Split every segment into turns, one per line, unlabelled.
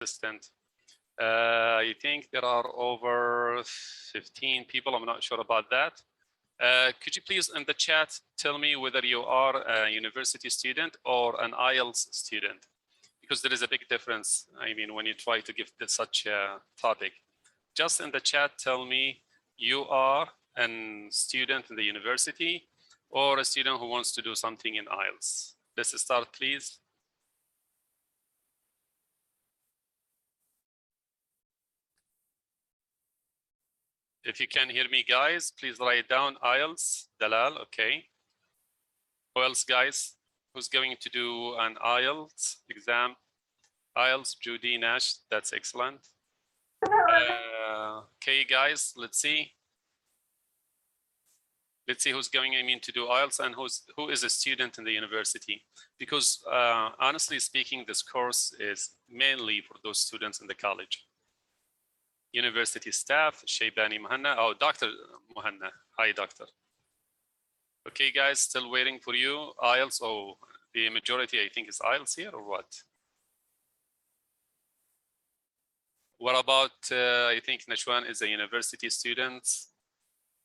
assistant. I think there are over 15 people. I'm not sure about that. Could you please in the chat tell me whether you are a university student or an IELTS student? Because there is a big difference, I mean, when you try to give such a topic. Just in the chat, tell me you are a student in the university or a student who wants to do something in IELTS. Let's start, please. If you can hear me, guys, please write down IELTS, Dalal, okay. Who else, guys? Who's going to do an IELTS exam? IELTS, Judy, Nash, that's excellent. Okay, guys, let's see. Let's see who's going, I mean, to do IELTS and who is a student in the university. Because honestly speaking, this course is mainly for those students in the college. University staff, Shaybani Muhanna. Oh, Dr. Muhanna. Hi, doctor. Okay, guys, still waiting for you. IELTS, oh, the majority, I think, is IELTS here or what? What about, I think Nashwan is a university student.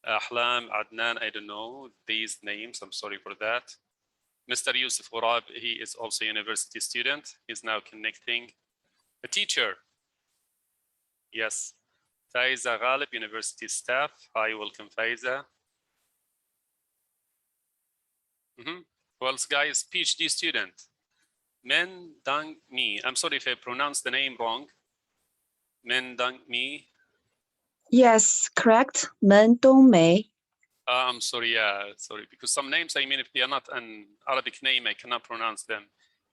Ahlam, Adnan, I don't know these names. I'm sorry for that. Mr. Yusuf Urab, he is also a university student. He's now connecting. A teacher. Yes. Faiza Ghalib, university staff. Hi, welcome, Faiza. Who else, guys? PhD student. Men Dang Mi. I'm sorry if I pronounced the name wrong. Men Dang Mi.
Yes, correct. Men Dong Mei.
I'm sorry, yeah, sorry. Because some names, I mean, if they are not an Arabic name, I cannot pronounce them,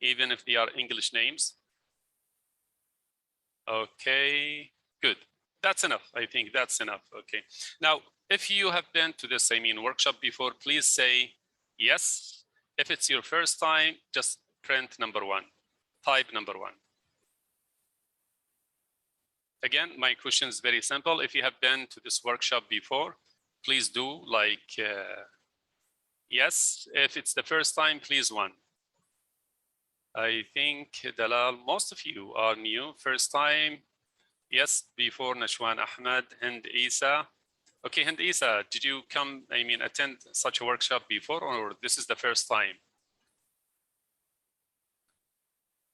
even if they are English names. Okay, good. That's enough. I think that's enough. Okay. Now, if you have been to this, I mean, workshop before, please say yes. If it's your first time, just print number 1, type number 1. Again, my question is very simple. If you have been to this workshop before, please do like yes. If it's the first time, please 1. I think Dalal, most of you are new, first time. Yes, before Nashwan Ahmed, Hind Isa. Okay, Hind Isa, did you come, I mean, attend such a workshop before or this is the first time?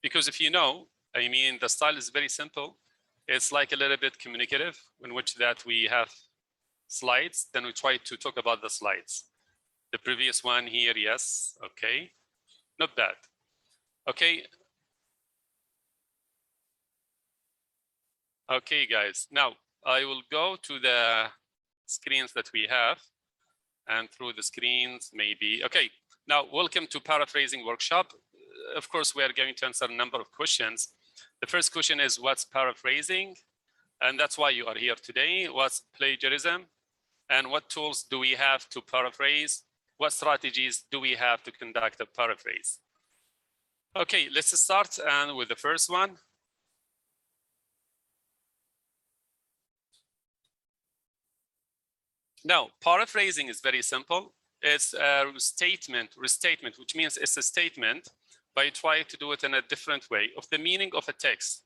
Because if you know, I mean, the style is very simple. It's like a little bit communicative in which that we have slides, then we try to talk about the slides. The previous one here, yes, okay, not bad. Okay. Okay, guys, now I will go to the screens that we have and through the screens maybe. Okay, now welcome to Paraphrasing Workshop. Of course, we are going to answer a number of questions. The first question is what's paraphrasing? And that's why you are here today. What's plagiarism? And what tools do we have to paraphrase? What strategies do we have to conduct a paraphrase? Okay, let's start and with the first one. Now, paraphrasing is very simple. It's a restatement, which means it's a statement, but you try to do it in a different way of the meaning of a text.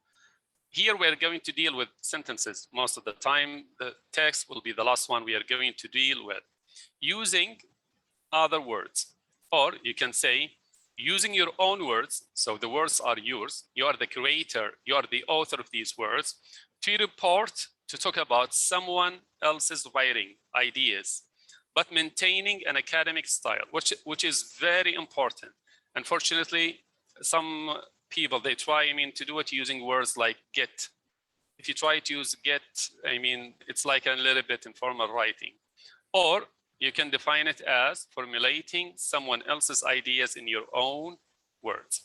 Here, we're going to deal with sentences. Most of the time, the text will be the last one we are going to deal with. Using other words, or you can say, using your own words, so the words are yours, you are the creator, you are the author of these words, to report, to talk about someone else's writing ideas, but maintaining an academic style, which is very important. Unfortunately, some people, they try, I mean, to do it using words like get. If you try to use get, I mean, it's like a little bit informal writing. Or you can define it as formulating someone else's ideas in your own words.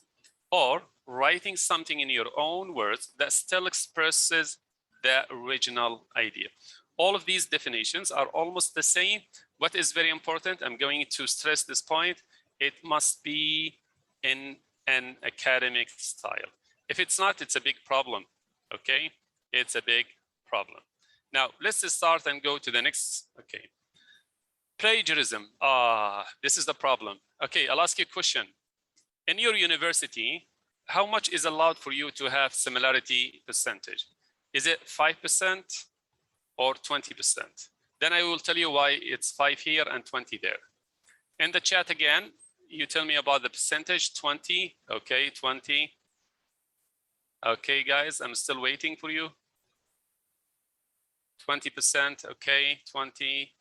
Or writing something in your own words that still expresses the original idea. All of these definitions are almost the same. What is very important, I'm going to stress this point, it must be in an academic style. If it's not, it's a big problem, okay? It's a big problem. Now, let's start and go to the next, okay. Plagiarism, this is the problem. Okay, I'll ask you a question. In your university, how much is allowed for you to have similarity percentage? Is it 5% or 20%? Then I will tell you why it's 5 here and 20 there. In the chat again, you tell me about the percentage. 20, okay, 20. Okay, guys, I'm still waiting for you. 20%, okay, 20.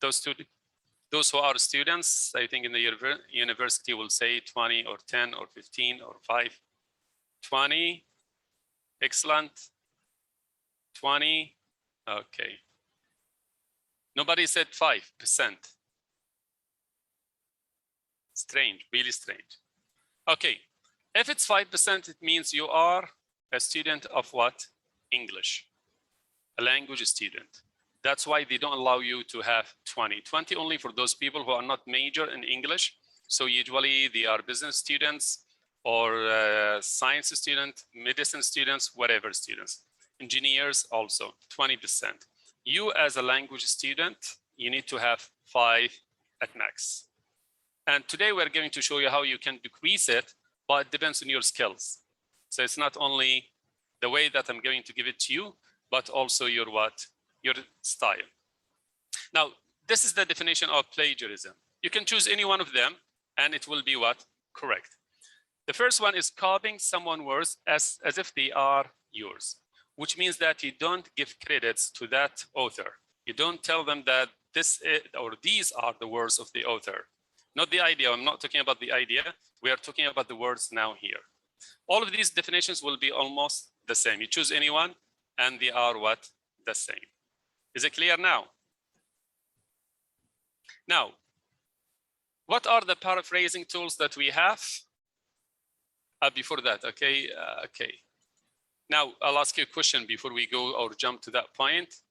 Those who are students, I think in the university will say 20 or 10 or 15 or 5. 20, excellent. 20, okay. Nobody said 5%. Strange, really strange. Okay, if it's 5%, it means you are a student of what? English, a language student. That's why they don't allow you to have 20. 20 only for those people who are not major in English. So usually they are business students or science students, medicine students, whatever students. Engineers also, 20%. You as a language student, you need to have 5 at max. And today we're going to show you how you can decrease it, but it depends on your skills. So it's not only the way that I'm going to give it to you, but also your what? Your style. Now, this is the definition of plagiarism. You can choose any one of them and it will be what? Correct. The first one is copying someone's words as if they are yours, which means that you don't give credits to that author. You don't tell them that this is, or these are the words of the author. Not the idea. I'm not talking about the idea. We are talking about the words now here. All of these definitions will be almost the same. You choose any one and they are what? The same. Is it clear now? Now, what are the paraphrasing tools that we have? Before that, okay. Now, I'll ask you a question before we go or jump to that point.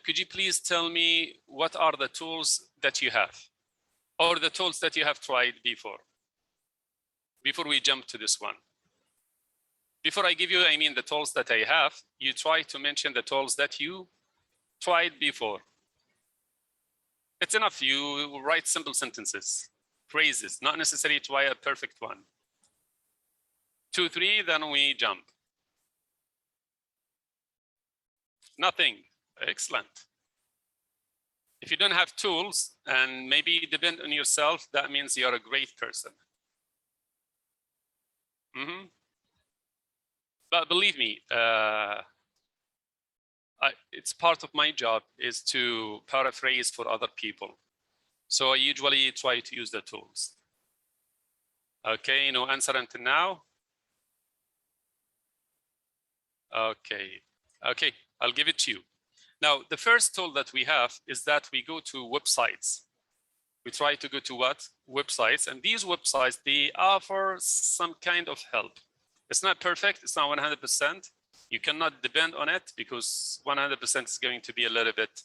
Could you please tell me what are the tools that you have? Or the tools that you have tried before we jump to this one. Before I give you, I mean the tools that I have, you try to mention the tools that you tried before. It's enough, you write simple sentences, phrases, not necessarily try a perfect one. 2, 3, then we jump. Nothing, excellent. If you don't have tools and maybe depend on yourself, that means you're a great person. But believe me, it's part of my job is to paraphrase for other people. So I usually try to use the tools. Okay, no answer until now. Okay, I'll give it to you. Now, the first tool that we have is that we go to websites. We try to go to what? Websites. And these websites, they offer some kind of help. It's not perfect. It's not 100%. You cannot depend on it because 100% is going to be a little bit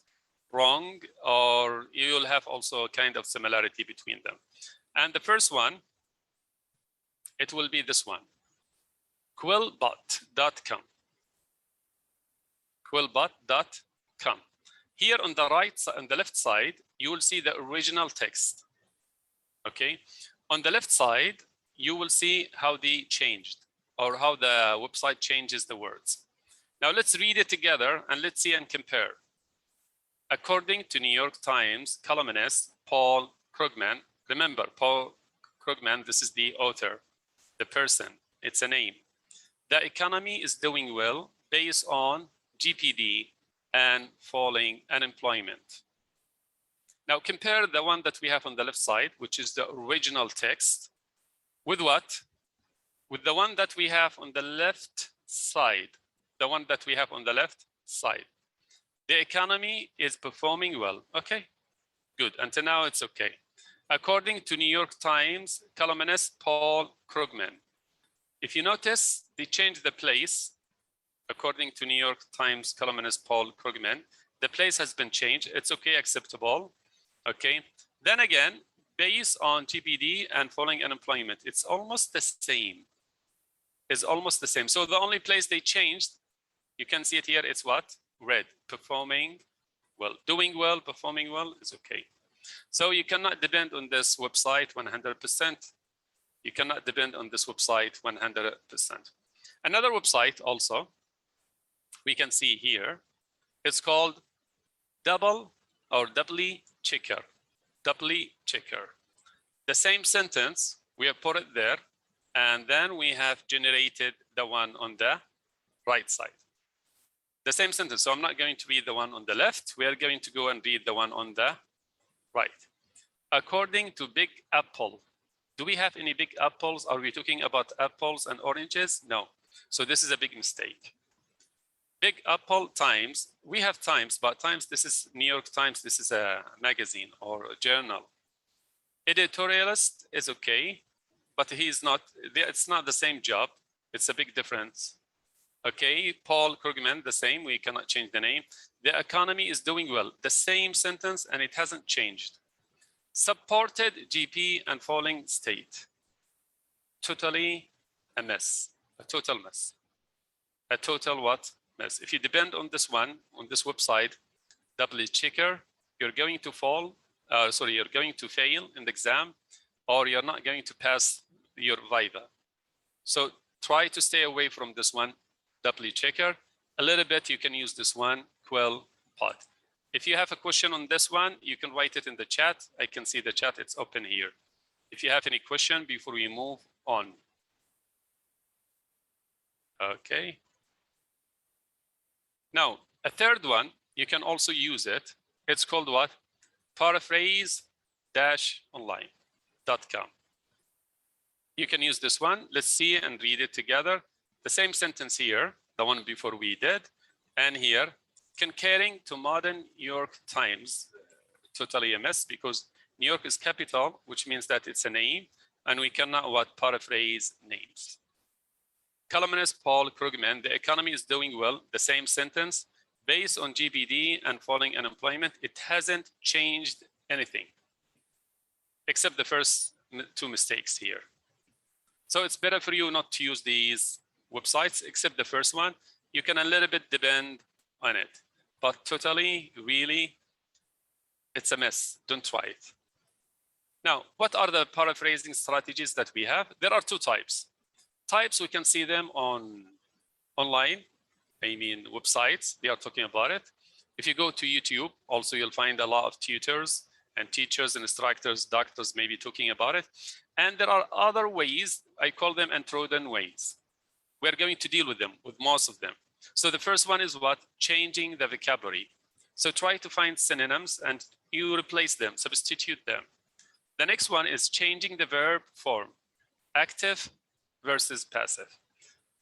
wrong, or you'll have also a kind of similarity between them. And the first one, it will be this one, quillbot.com. Quillbot.com. Here on the right side, on the left side, you will see the original text. Okay. On the left side, you will see how they changed or how the website changes the words. Now let's read it together and let's see and compare. According to New York Times columnist Paul Krugman, remember Paul Krugman, this is the author, the person, it's a name. The economy is doing well based on GPD and falling unemployment. Now compare the one that we have on the left side, which is the original text, with what? With the one that we have on the left side. The one that we have on the left side. The economy is performing well. Okay, good. Until now, it's okay. According to New York Times columnist Paul Krugman. If you notice, they changed the place. According to New York Times columnist Paul Krugman, the place has been changed. It's okay, acceptable. Okay. Then again, based on GPD and falling unemployment, it's almost the same. It's almost the same. So the only place they changed, you can see it here, it's what? Red, performing well, doing well, performing well is okay. So you cannot depend on this website 100%. You cannot depend on this website 100%. Another website also, we can see here, it's called doubly checker. Doubly checker. The same sentence, we have put it there, and then we have generated the one on the right side. The same sentence, so I'm not going to read the one on the left. We are going to go and read the one on the right. According to Big Apple, do we have any big apples? Are we talking about apples and oranges? No. So this is a big mistake. Big Apple Times, we have Times, but Times, this is New York Times, this is a magazine or a journal. Editorialist is okay, but he's not, it's not the same job. It's a big difference. Okay, Paul Krugman, the same, we cannot change the name. The economy is doing well, the same sentence, and it hasn't changed. Supported GP and falling state. Totally a mess, a total mess. A total what? Mess. If you depend on this one, on this website, doubly checker, you're going to fall, you're going to fail in the exam, or you're not going to pass your Viva. So try to stay away from this one, doubly checker. A little bit, you can use this one, Quill Pod. If you have a question on this one, you can write it in the chat. I can see the chat, it's open here. If you have any question before we move on. Okay. Now, a third one, you can also use it. It's called what? Paraphrase online.com. You can use this one. Let's see and read it together. The same sentence here, the one before we did, and here, comparing to modern New York Times, totally a mess because New York is capital, which means that it's a name, and we cannot what paraphrase names. Columnist Paul Krugman, the economy is doing well, the same sentence, based on GDP and falling unemployment, it hasn't changed anything, except the first two mistakes here. So it's better for you not to use these websites, except the first one. You can a little bit depend on it, but totally, really, it's a mess. Don't try it. Now, what are the paraphrasing strategies that we have? There are two types. Types, we can see them online, I mean websites, they are talking about it. If you go to YouTube, also you'll find a lot of tutors and teachers and instructors, doctors maybe talking about it. And there are other ways, I call them untrodden ways. We're going to deal with them, with most of them. So the first one is what? Changing the vocabulary. So try to find synonyms and you replace them, substitute them. The next one is changing the verb form, active versus passive.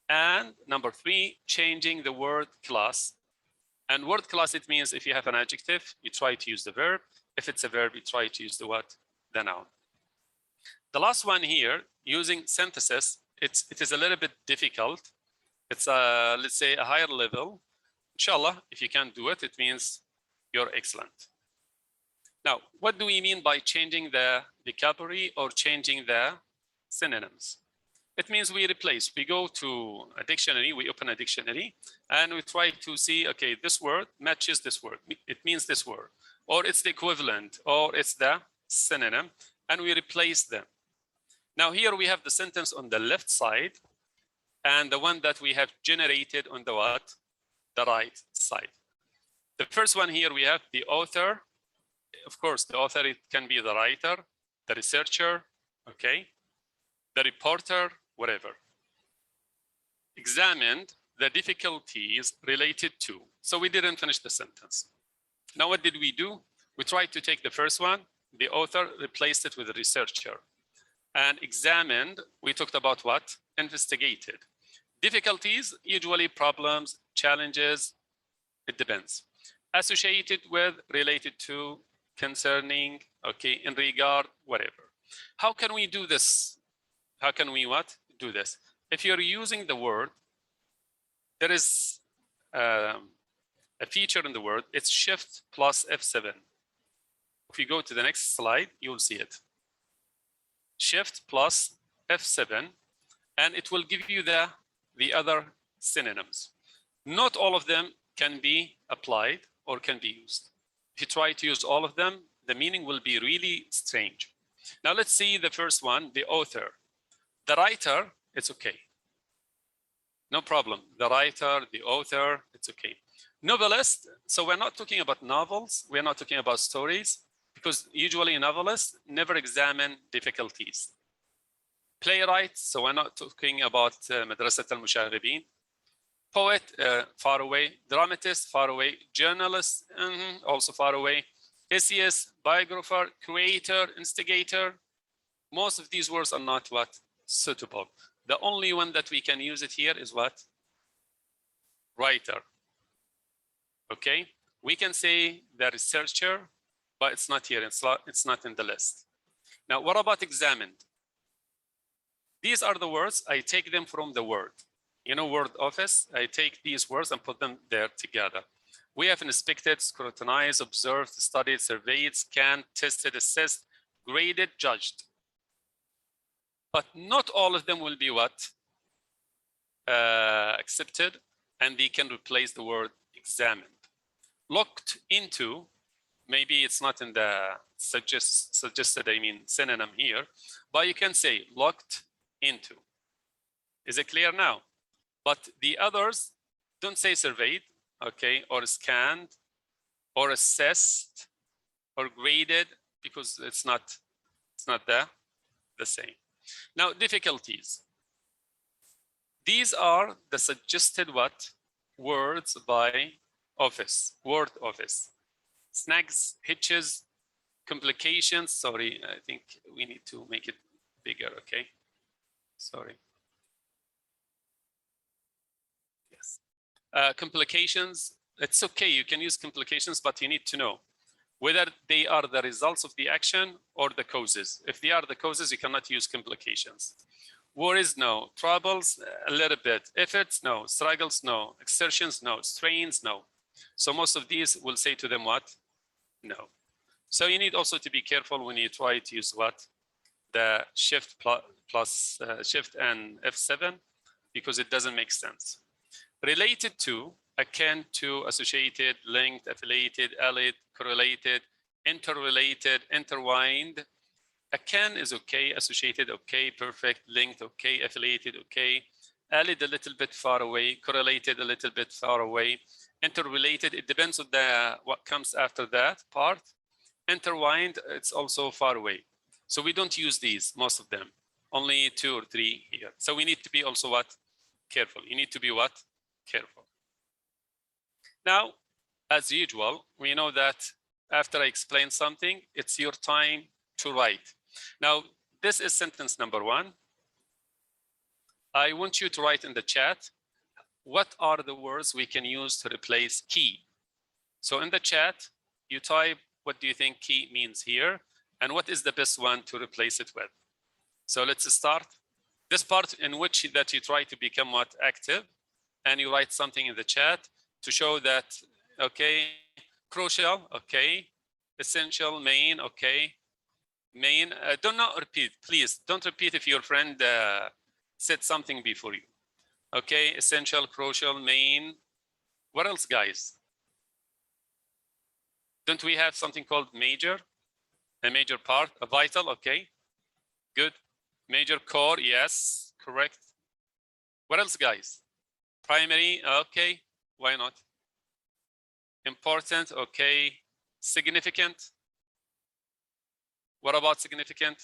And number three, changing the word class. And word class, it means if you have an adjective, you try to use the verb. If it's a verb, you try to use the what? The noun. The last one here, using synthesis, it is a little bit difficult. It's let's say a higher level. Inshallah, if you can do it, it means you're excellent. Now, what do we mean by changing the vocabulary or changing the synonyms? It means we replace, we go to a dictionary, we open a dictionary, and we try to see, okay, this word matches this word. It means this word, or it's the equivalent, or it's the synonym, and we replace them. Now here we have the sentence on the left side, and the one that we have generated on the what? The right side. The first one here, we have the author. Of course, the author, it can be the writer, the researcher, okay? The reporter, whatever. Examined the difficulties related to. So we didn't finish the sentence. Now what did we do? We tried to take the first one, the author, replaced it with the researcher. And examined, we talked about what? Investigated. Difficulties, usually problems, challenges, it depends. Associated with, related to, concerning, okay, in regard, whatever. How can we do this? How can we what? Do this. If you're using the word, there is a feature in the word, it's Shift plus F7. If you go to the next slide, you'll see it. Shift plus F7, and it will give you the other synonyms. Not all of them can be applied or can be used. If you try to use all of them, the meaning will be really strange. Now let's see the first one, the author. The writer, it's okay. No problem. The writer, the author, it's okay. Novelist, so we're not talking about novels. We're not talking about stories, because usually novelists never examine difficulties. Playwright, so we're not talking about Madrasat al-Mushaghibin. Poet, far away. Dramatist, far away. Journalist, also far away. Essayist, biographer, creator, instigator. Most of these words are not what? Suitable. The only one that we can use it here is what? Writer. Okay, we can say the researcher, but it's not here. It's not in the list. Now, what about examined? These are the words. I take them from the Word. You know, Word Office. I take these words and put them there together. We have inspected, scrutinized, observed, studied, surveyed, scanned, tested, assessed, graded, judged. But not all of them will be what? Accepted, and they can replace the word examined. Looked into, maybe it's not in the suggested, I mean, synonym here, but you can say looked into. Is it clear now? But the others don't say surveyed, okay, or scanned, or assessed, or graded, because it's not the same. Now, difficulties. These are the suggested what? Words by office, word office. Snags, hitches, complications. Sorry, I think we need to make it bigger, okay? Sorry. Yes. Complications, it's okay, you can use complications, but you need to know whether they are the results of the action or the causes. If they are the causes, you cannot use complications. Worries, no. Troubles, a little bit. Efforts, no. Struggles, no. Exertions, no. Strains, no. So most of these will say to them what? No. So you need also to be careful when you try to use what? The shift plus shift and F7, because it doesn't make sense. Related to, akin to, associated, linked, affiliated, allied, correlated, interrelated, intertwined. Akin is okay, associated okay, perfect, linked okay, affiliated okay, allied a little bit far away, correlated a little bit far away, interrelated, it depends on what comes after that part. Intertwined, it's also far away. So we don't use these, most of them, only 2 or 3 here. So we need to be also what? Careful. You need to be what? Careful. Now, as usual, we know that after I explain something, it's your time to write. Now, this is sentence number 1. I want you to write in the chat, what are the words we can use to replace key? So in the chat, you type, what do you think key means here? And what is the best one to replace it with? So let's start. This part in which that you try to become what? Active, and you write something in the chat to show that, okay, crucial, okay, essential, main, okay, main. Do not repeat, please. Don't repeat if your friend said something before you. Okay, essential, crucial, main. What else, guys? Don't we have something called major? A major part, a vital, okay, good. Major core, yes, correct. What else, guys? Primary, okay, why not? Important, okay. Significant. What about significant?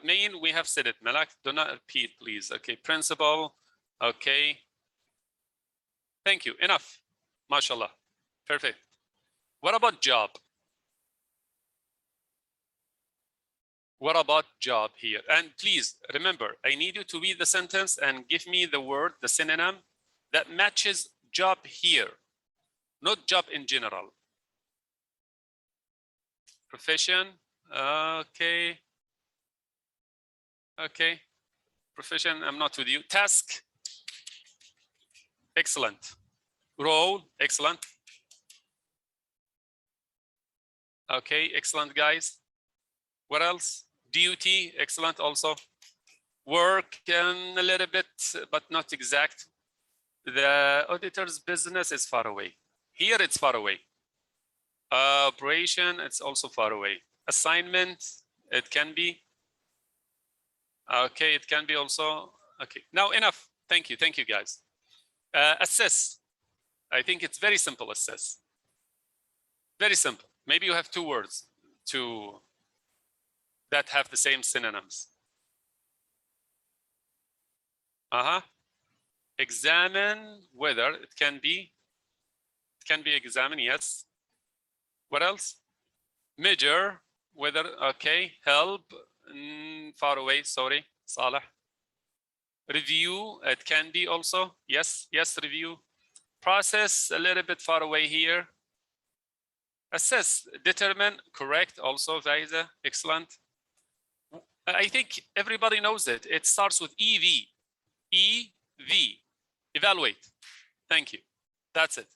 Main, we have said it. Malak, do not repeat, please. Okay, principal, okay. Thank you, enough. MashaAllah, perfect. What about job? What about job here? And please remember, I need you to read the sentence and give me the word, the synonym that matches job here, not job in general. Profession, okay. Okay, profession, I'm not with you. Task, excellent. Role, excellent. Okay, excellent, guys. What else? Duty, excellent also. Work, a little bit, but not exact. The auditor's business is far away. Here it's far away. Operation, it's also far away. Assignment, it can be. Okay, it can be also. Okay, now enough. Thank you guys. Assess. I think it's very simple. Assess. Very simple. Maybe you have two words that have the same synonyms. Examine whether it can be examine, yes. What else? Measure whether, okay. Help, far away, sorry, Saleh. Review, it can be also, yes, review. Process, a little bit far away here. Assess, determine, correct, also, Faiza, excellent. I think everybody knows it. It starts with EV. EV, evaluate. Thank you. That's it.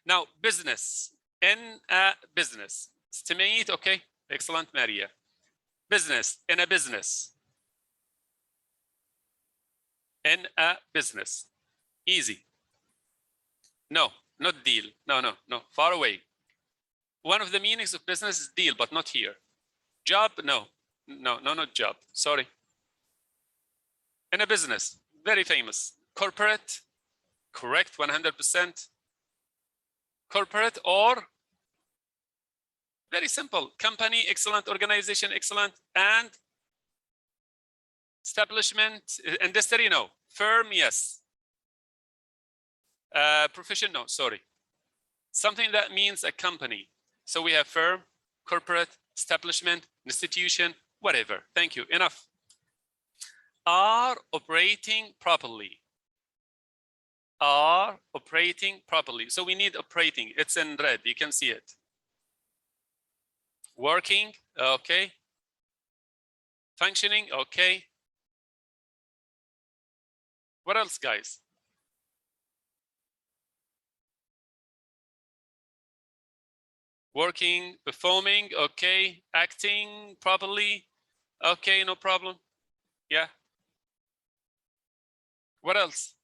Now, business, in a business. Estimate, okay, excellent, Maria. Business, in a business. In a business. Easy. No, not deal. No, far away. One of the meanings of business is deal, but not here. Job, no, not job, sorry. In a business, very famous. Corporate, correct, 100%. Corporate or very simple. Company, excellent. Organization, excellent. And establishment, industry, no. Firm, yes. Profession, no, sorry. Something that means a company. So we have firm, corporate, establishment, institution, whatever. Thank you. Enough. Are operating properly. Are operating properly. So we need operating. It's in red. You can see it. Working, okay. Functioning, okay. What else, guys? Working, performing, okay. Acting properly, okay, no problem. Yeah. What else?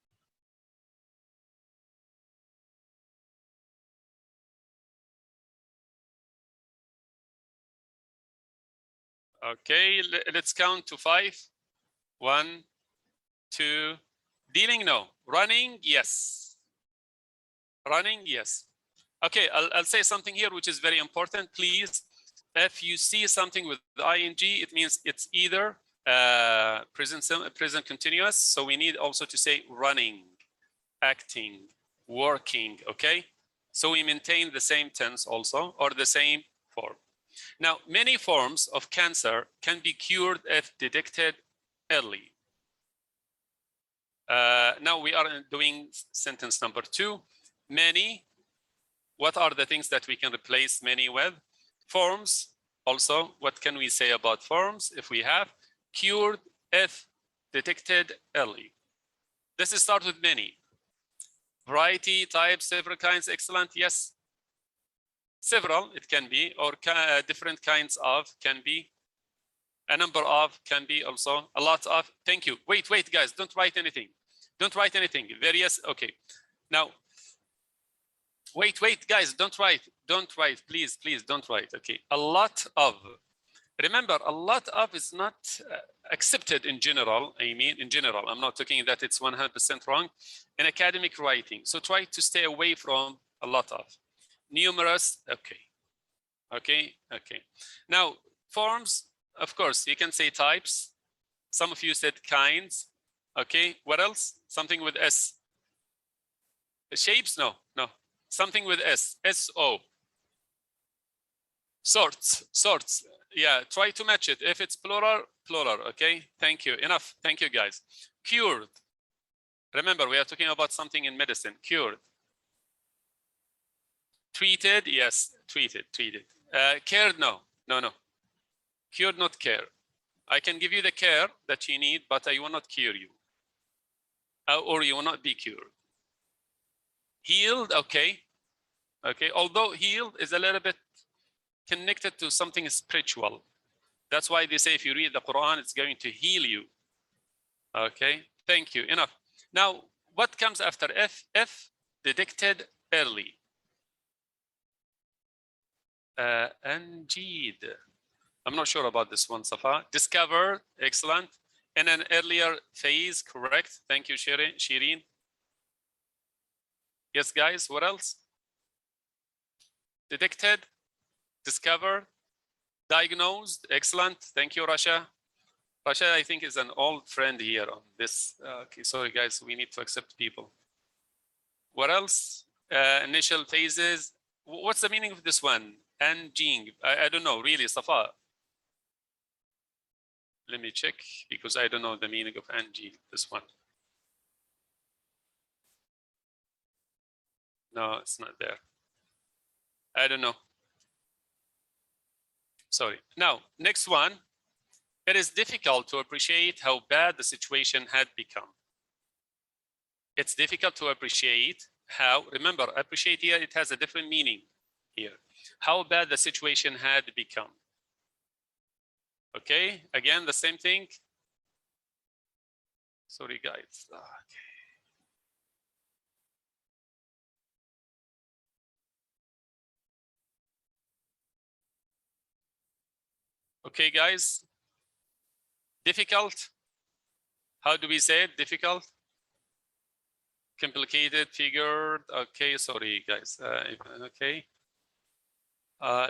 Okay, let's count to 5. 1, 2. Dealing, no. Running, yes. Running, yes. Okay, I'll say something here which is very important. Please, if you see something with ing, it means it's either present continuous. So we need also to say running, acting, working, okay? So we maintain the same tense also, or the same form. Now, many forms of cancer can be cured if detected early. Now we are doing sentence number 2. Many, what are the things that we can replace many with? Forms, also, what can we say about forms if we have? Cured if detected early. This is start with many. Variety, types, several kinds, excellent, yes. Several, it can be, or different kinds of, can be. A number of, can be also. A lot of, thank you. Wait, guys, don't write anything. Don't write anything. Various, okay. Now, wait, guys, don't write, please, don't write, okay. A lot of, remember, a lot of is not accepted in general. I mean, in general, I'm not talking that it's 100% wrong in academic writing. So try to stay away from a lot of. Numerous, okay. Now, forms, of course, you can say types. Some of you said kinds. Okay, what else? Something with S. Shapes, no. Something with S, S-O. Sorts, yeah, try to match it. If it's plural, okay? Thank you, enough, thank you, guys. Cured. Remember, we are talking about something in medicine, cured. Treated, yes, treated. Cared, no. Cured, not care. I can give you the care that you need, but I will not cure you. Or you will not be cured. Healed, okay. Although healed is a little bit connected to something spiritual. That's why they say if you read the Quran, it's going to heal you. Okay, thank you, enough. Now, what comes after F? F, detected early. Anjid. I'm not sure about this one, Safa. Discover, excellent. in an earlier phase, correct? Thank you, Shireen. Yes, guys, what else? Detected, discovered, diagnosed, excellent. Thank you, Rasha. Rasha, I think, is an old friend here on this. Okay, sorry, guys, we need to accept people. What else? Initial phases. What's the meaning of this one? Anjing. I don't know, really, Safa. Let me check, because I don't know the meaning of Anjing, this one. No, it's not there. I don't know. Sorry. Now, next one. It is difficult to appreciate how bad the situation had become. It's difficult to appreciate how, remember, appreciate here, it has a different meaning here. How bad the situation had become. Okay, again, the same thing. Sorry, guys. Okay, guys. Difficult. How do we say it? Difficult. Complicated, figured. Okay, sorry, guys. Okay.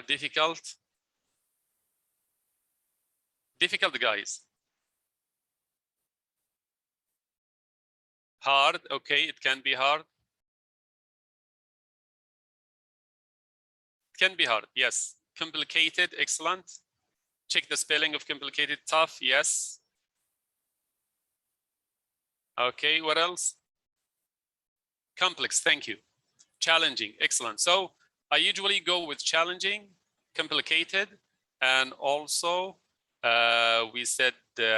Difficult. Difficult, guys. Hard. Okay, it can be hard. It can be hard. Yes. Complicated. Excellent. Check the spelling of complicated. Tough. Yes. Okay, what else? Complex. Thank you. Challenging. Excellent. So I usually go with challenging, complicated, and also we said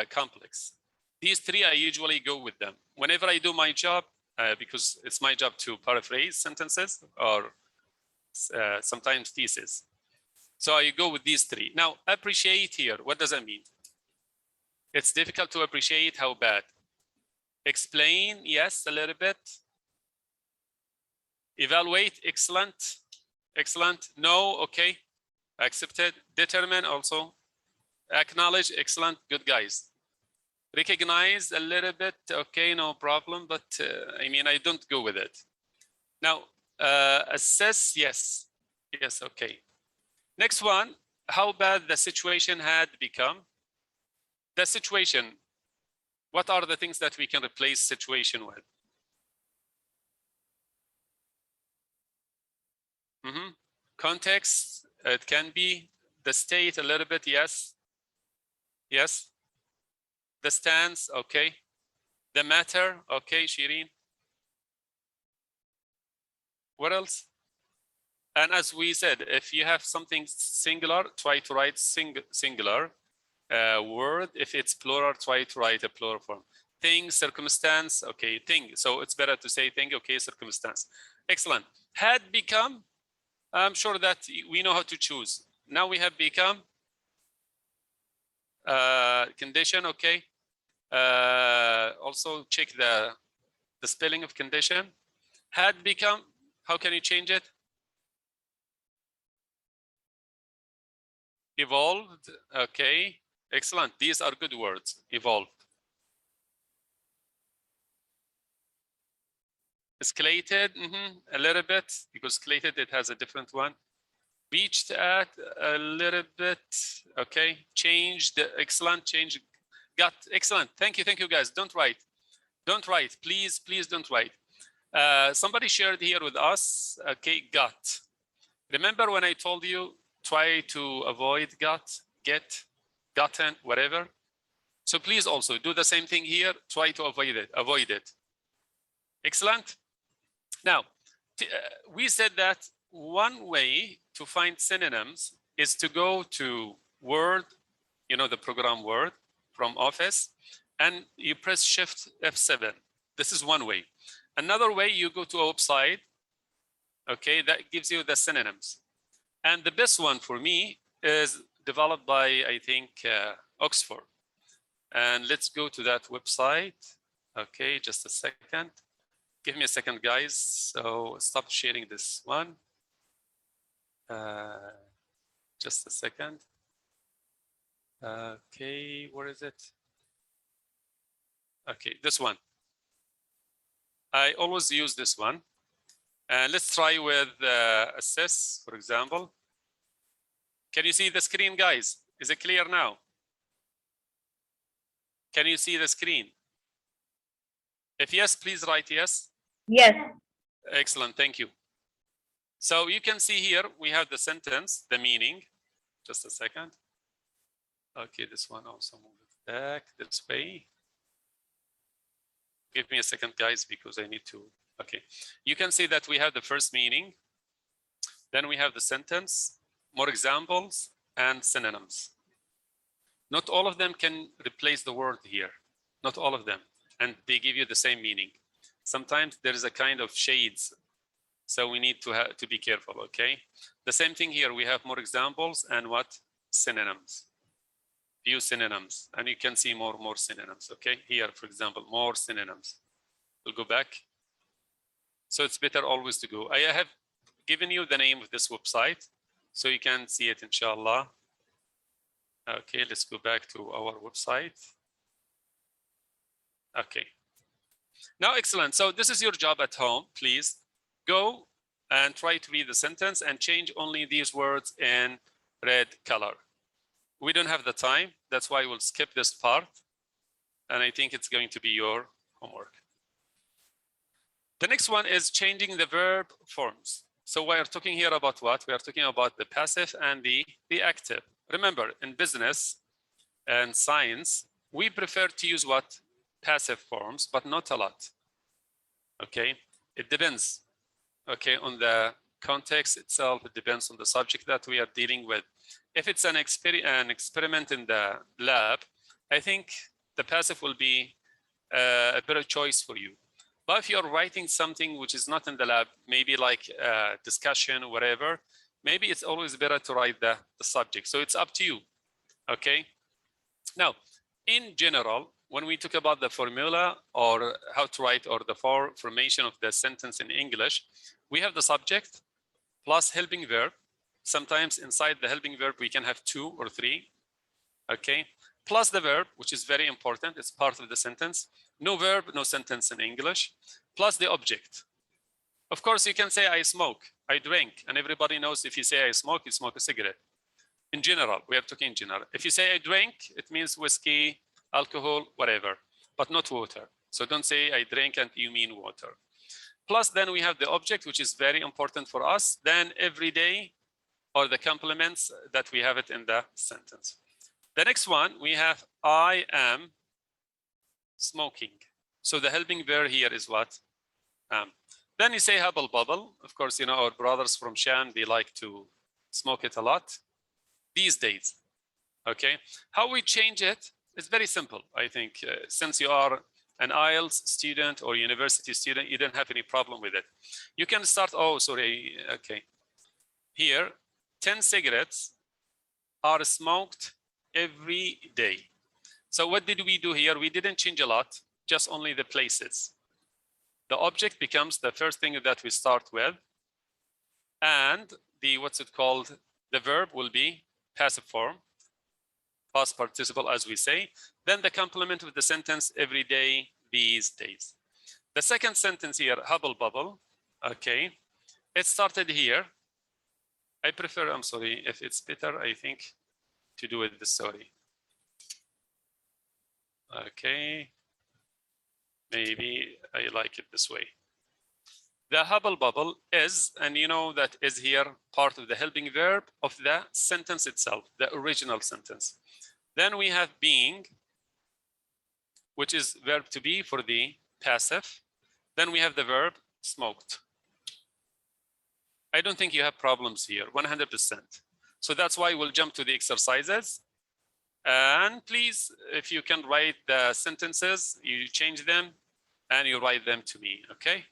complex. These three, I usually go with them. Whenever I do my job, because it's my job to paraphrase sentences or sometimes thesis. So I go with these three. Now, appreciate here, what does that mean? It's difficult to appreciate how bad. Explain, yes, a little bit. Evaluate, excellent. Excellent. No, okay. Accepted. Determine also. Acknowledge, excellent. Good, guys. Recognize a little bit, okay, no problem, but I mean, I don't go with it. Now, assess, yes. Yes, okay. Next one, how bad the situation had become. The situation, what are the things that we can replace situation with? Context, it can be the state a little bit, yes. Yes. The stance, okay. The matter, okay, Shireen. What else? And as we said, if you have something singular, try to write singular word. If it's plural, try to write a plural form. Thing, circumstance, okay, thing. So it's better to say thing, okay, circumstance. Excellent. Had become, I'm sure that we know how to choose. Now we have become condition, okay. Also check the spelling of condition. Had become, how can you change it? Evolved, okay, excellent. These are good words, evolved. Escalated, a little bit, because escalated, it has a different one. Reached at, a little bit, okay. Changed, excellent, change, got, excellent. Thank you guys, don't write. Don't write, please, please don't write. Somebody shared here with us, okay, got. Remember when I told you, try to avoid got, get, gotten, whatever. So please also do the same thing here. Try to avoid it. Excellent. Now, we said that one way to find synonyms is to go to Word, you know, the program Word from Office, and you press Shift F7. This is one way. Another way, you go to a website, okay, that gives you the synonyms. And the best one for me is developed by, I think, Oxford. And let's go to that website. Okay, just a second. Give me a second, guys. So stop sharing this one. Just a second. Okay, where is it? Okay, this one. I always use this one. And let's try with assess, for example. Can you see the screen, guys? Is it clear now? Can you see the screen? If yes, please write yes.
Yes.
Excellent, thank you. So you can see here, we have the sentence, the meaning. Just a second. Okay, this one also move it back this way. Give me a second, guys, because I need to, okay. You can see that we have the first meaning. Then we have the sentence, more examples, and synonyms. Not all of them can replace the word here. Not all of them. And they give you the same meaning. Sometimes there is a kind of shades. So we need to be careful, okay? The same thing here, we have more examples and what? Synonyms. Few synonyms, and you can see more synonyms, okay? Here, for example, more synonyms. We'll go back. So it's better always to go. I have given you the name of this website, so you can see it, inshallah. Okay, let's go back to our website. Okay. Now, excellent. So this is your job at home. Please go and try to read the sentence and change only these words in red color. We don't have the time. That's why we'll skip this part. And I think it's going to be your homework. The next one is changing the verb forms. So we are talking here about what? We are talking about the passive and the active. Remember, in business and science, we prefer to use what? Passive forms, but not a lot. Okay, it depends. Okay, on the context itself, it depends on the subject that we are dealing with. If it's an experiment in the lab, I think the passive will be a better choice for you. But if you're writing something which is not in the lab, maybe like a discussion or whatever, maybe it's always better to write the subject. So it's up to you, okay? Now, in general, when we talk about the formula or how to write or the formation of the sentence in English, we have the subject plus helping verb. Sometimes inside the helping verb, we can have 2 or 3, okay? Plus the verb, which is very important. It's part of the sentence. No verb, no sentence in English. Plus the object. Of course, you can say I smoke, I drink, and everybody knows if you say I smoke, you smoke a cigarette. In general, we are talking in general. If you say I drink, it means whiskey, alcohol, whatever, but not water. So don't say I drink and you mean water. Plus then we have the object, which is very important for us. Then every day, or the complements that we have it in the sentence. The next one, we have I am smoking. So the helping verb here is what? Then you say hubble bubble. Of course, you know, our brothers from Sham, they like to smoke it a lot these days, okay? How we change it is very simple. I think since you are an IELTS student or university student, you don't have any problem with it. You can start, oh, sorry, okay. Here, 10 cigarettes are smoked every day. So what did we do here? We didn't change a lot, just only the places. The object becomes the first thing that we start with. And the, what's it called? The verb will be passive form, past participle, as we say. Then the complement with the sentence every day, these days. The second sentence here, hubble bubble, okay. It started here. I prefer, I'm sorry, if it's better, I think, to do it this, sorry. Okay, maybe I like it this way. The hubble bubble is, and you know that is here part of the helping verb of the sentence itself, the original sentence. Then we have being, which is verb to be for the passive. Then we have the verb smoked. I don't think you have problems here, 100%. So that's why we'll jump to the exercises. And please, if you can write the sentences, you change them and you write them to me, okay?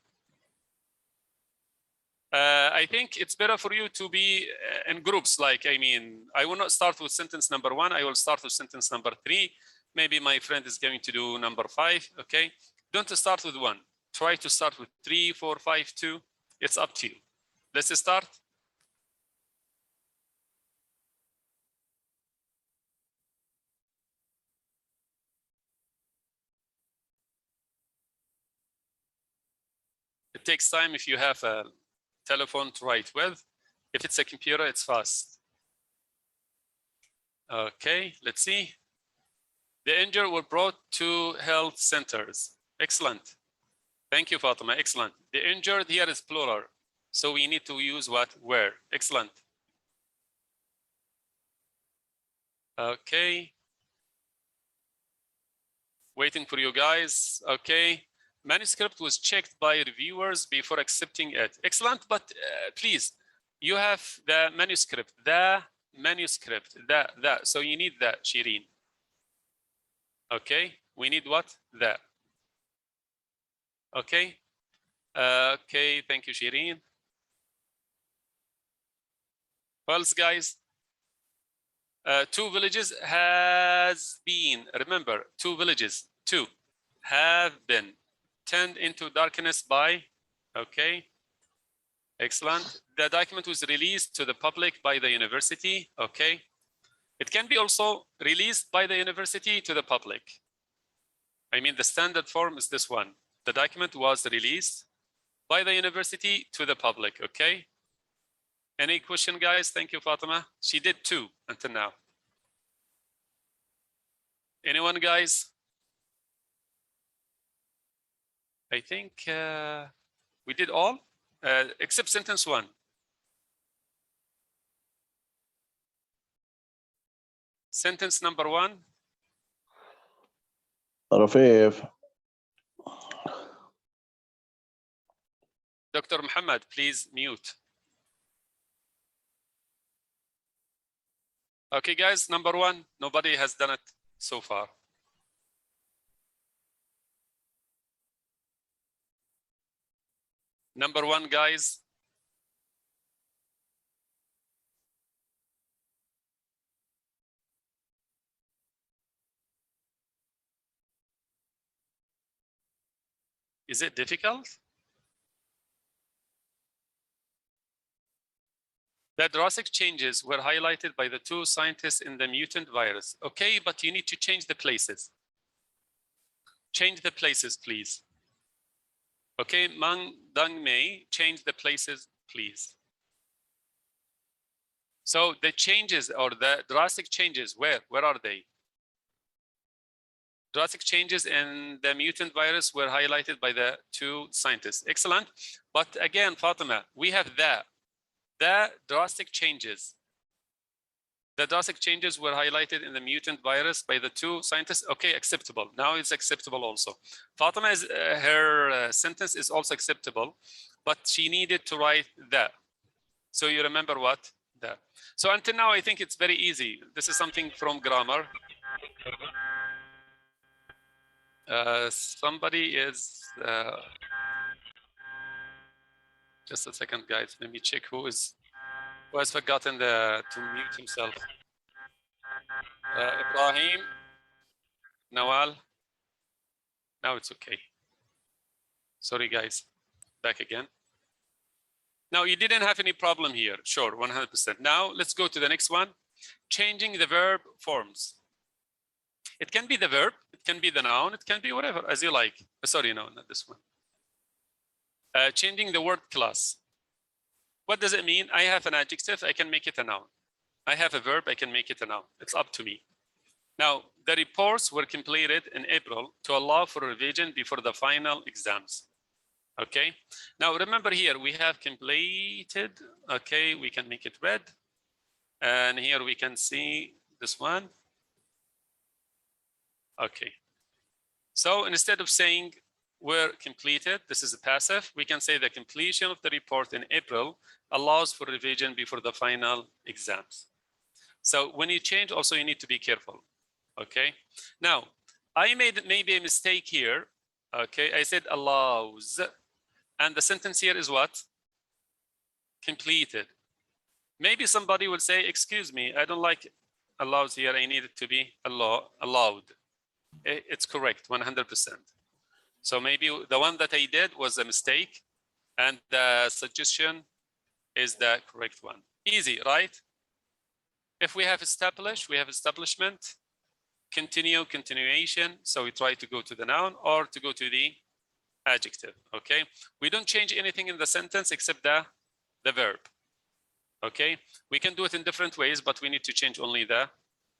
I think it's better for you to be in groups. Like, I mean, I will not start with sentence number 1. I will start with sentence number 3. Maybe my friend is going to do number 5, okay? Don't start with 1. Try to start with 3, 4, 5, 2. It's up to you. Let's start. It takes time if you have a telephone to write with. If it's a computer, it's fast. Okay, let's see. The injured were brought to health centers. Excellent. Thank you, Fatima. Excellent. The injured here is plural. So we need to use what? Where. Excellent. Okay. Waiting for you guys. Okay. Manuscript was checked by reviewers before accepting it. Excellent. But please, you have the manuscript. So you need that, Shireen. Okay. We need what? That. Okay. Okay. Thank you, Shireen. What else, guys? 2 villages has been, remember, 2 villages, 2 have been turned into darkness by, okay, excellent. The document was released to the public by the university, okay. It can be also released by the university to the public. I mean, the standard form is this one. The document was released by the university to the public, okay. Any question, guys? Thank you, Fatima. She did 2 until now. Anyone, guys? I think we did all, except sentence 1. Sentence number 1.
رفيف.
Dr. Muhammad, please mute. Okay, guys, number 1, nobody has done it so far. Number 1, guys. Is it difficult? The drastic changes were highlighted by the 2 scientists in the mutant virus. Okay, but you need to change the places. Change the places, please. Okay, Mang Dang Mei, change the places, please. So the changes or the drastic changes, where are they? Drastic changes in the mutant virus were highlighted by the 2 scientists. Excellent. But again, Fatima, we have the drastic changes. The drastic changes were highlighted in the mutant virus by the 2 scientists. Okay, acceptable. Now it's acceptable also. Fatima, her sentence is also acceptable, but she needed to write that. So you remember what? That. So until now, I think it's very easy. This is something from grammar. Somebody is... just a second, guys. Let me check who has forgotten to mute himself. Ibrahim, Nawal. Now it's okay. Sorry, guys. Back again. Now, you didn't have any problem here. Sure, 100%. Now, let's go to the next one. Changing the verb forms. It can be the verb, it can be the noun, it can be whatever, as you like. Sorry, no, not this one. Changing the word class. What does it mean? I have an adjective, I can make it a noun. I have a verb, I can make it a noun. It's up to me. Now, the reports were completed in April to allow for revision before the final exams. Okay, now remember here, we have completed. Okay, we can make it red. And here we can see this one. Okay, so instead of saying were completed, this is a passive, we can say the completion of the report in April allows for revision before the final exams. So when you change, also you need to be careful. Okay, now I made maybe a mistake here. Okay, I said allows, and the sentence here is what? Completed. Maybe somebody will say, excuse me, I don't like allows here, I need it to be allowed. It's correct, 100%. So maybe the one that I did was a mistake, and the suggestion is the correct one. Easy, right? If we have established, we have establishment, continue, continuation. So we try to go to the noun or to go to the adjective. Okay, we don't change anything in the sentence except the verb. Okay, we can do it in different ways, but we need to change only the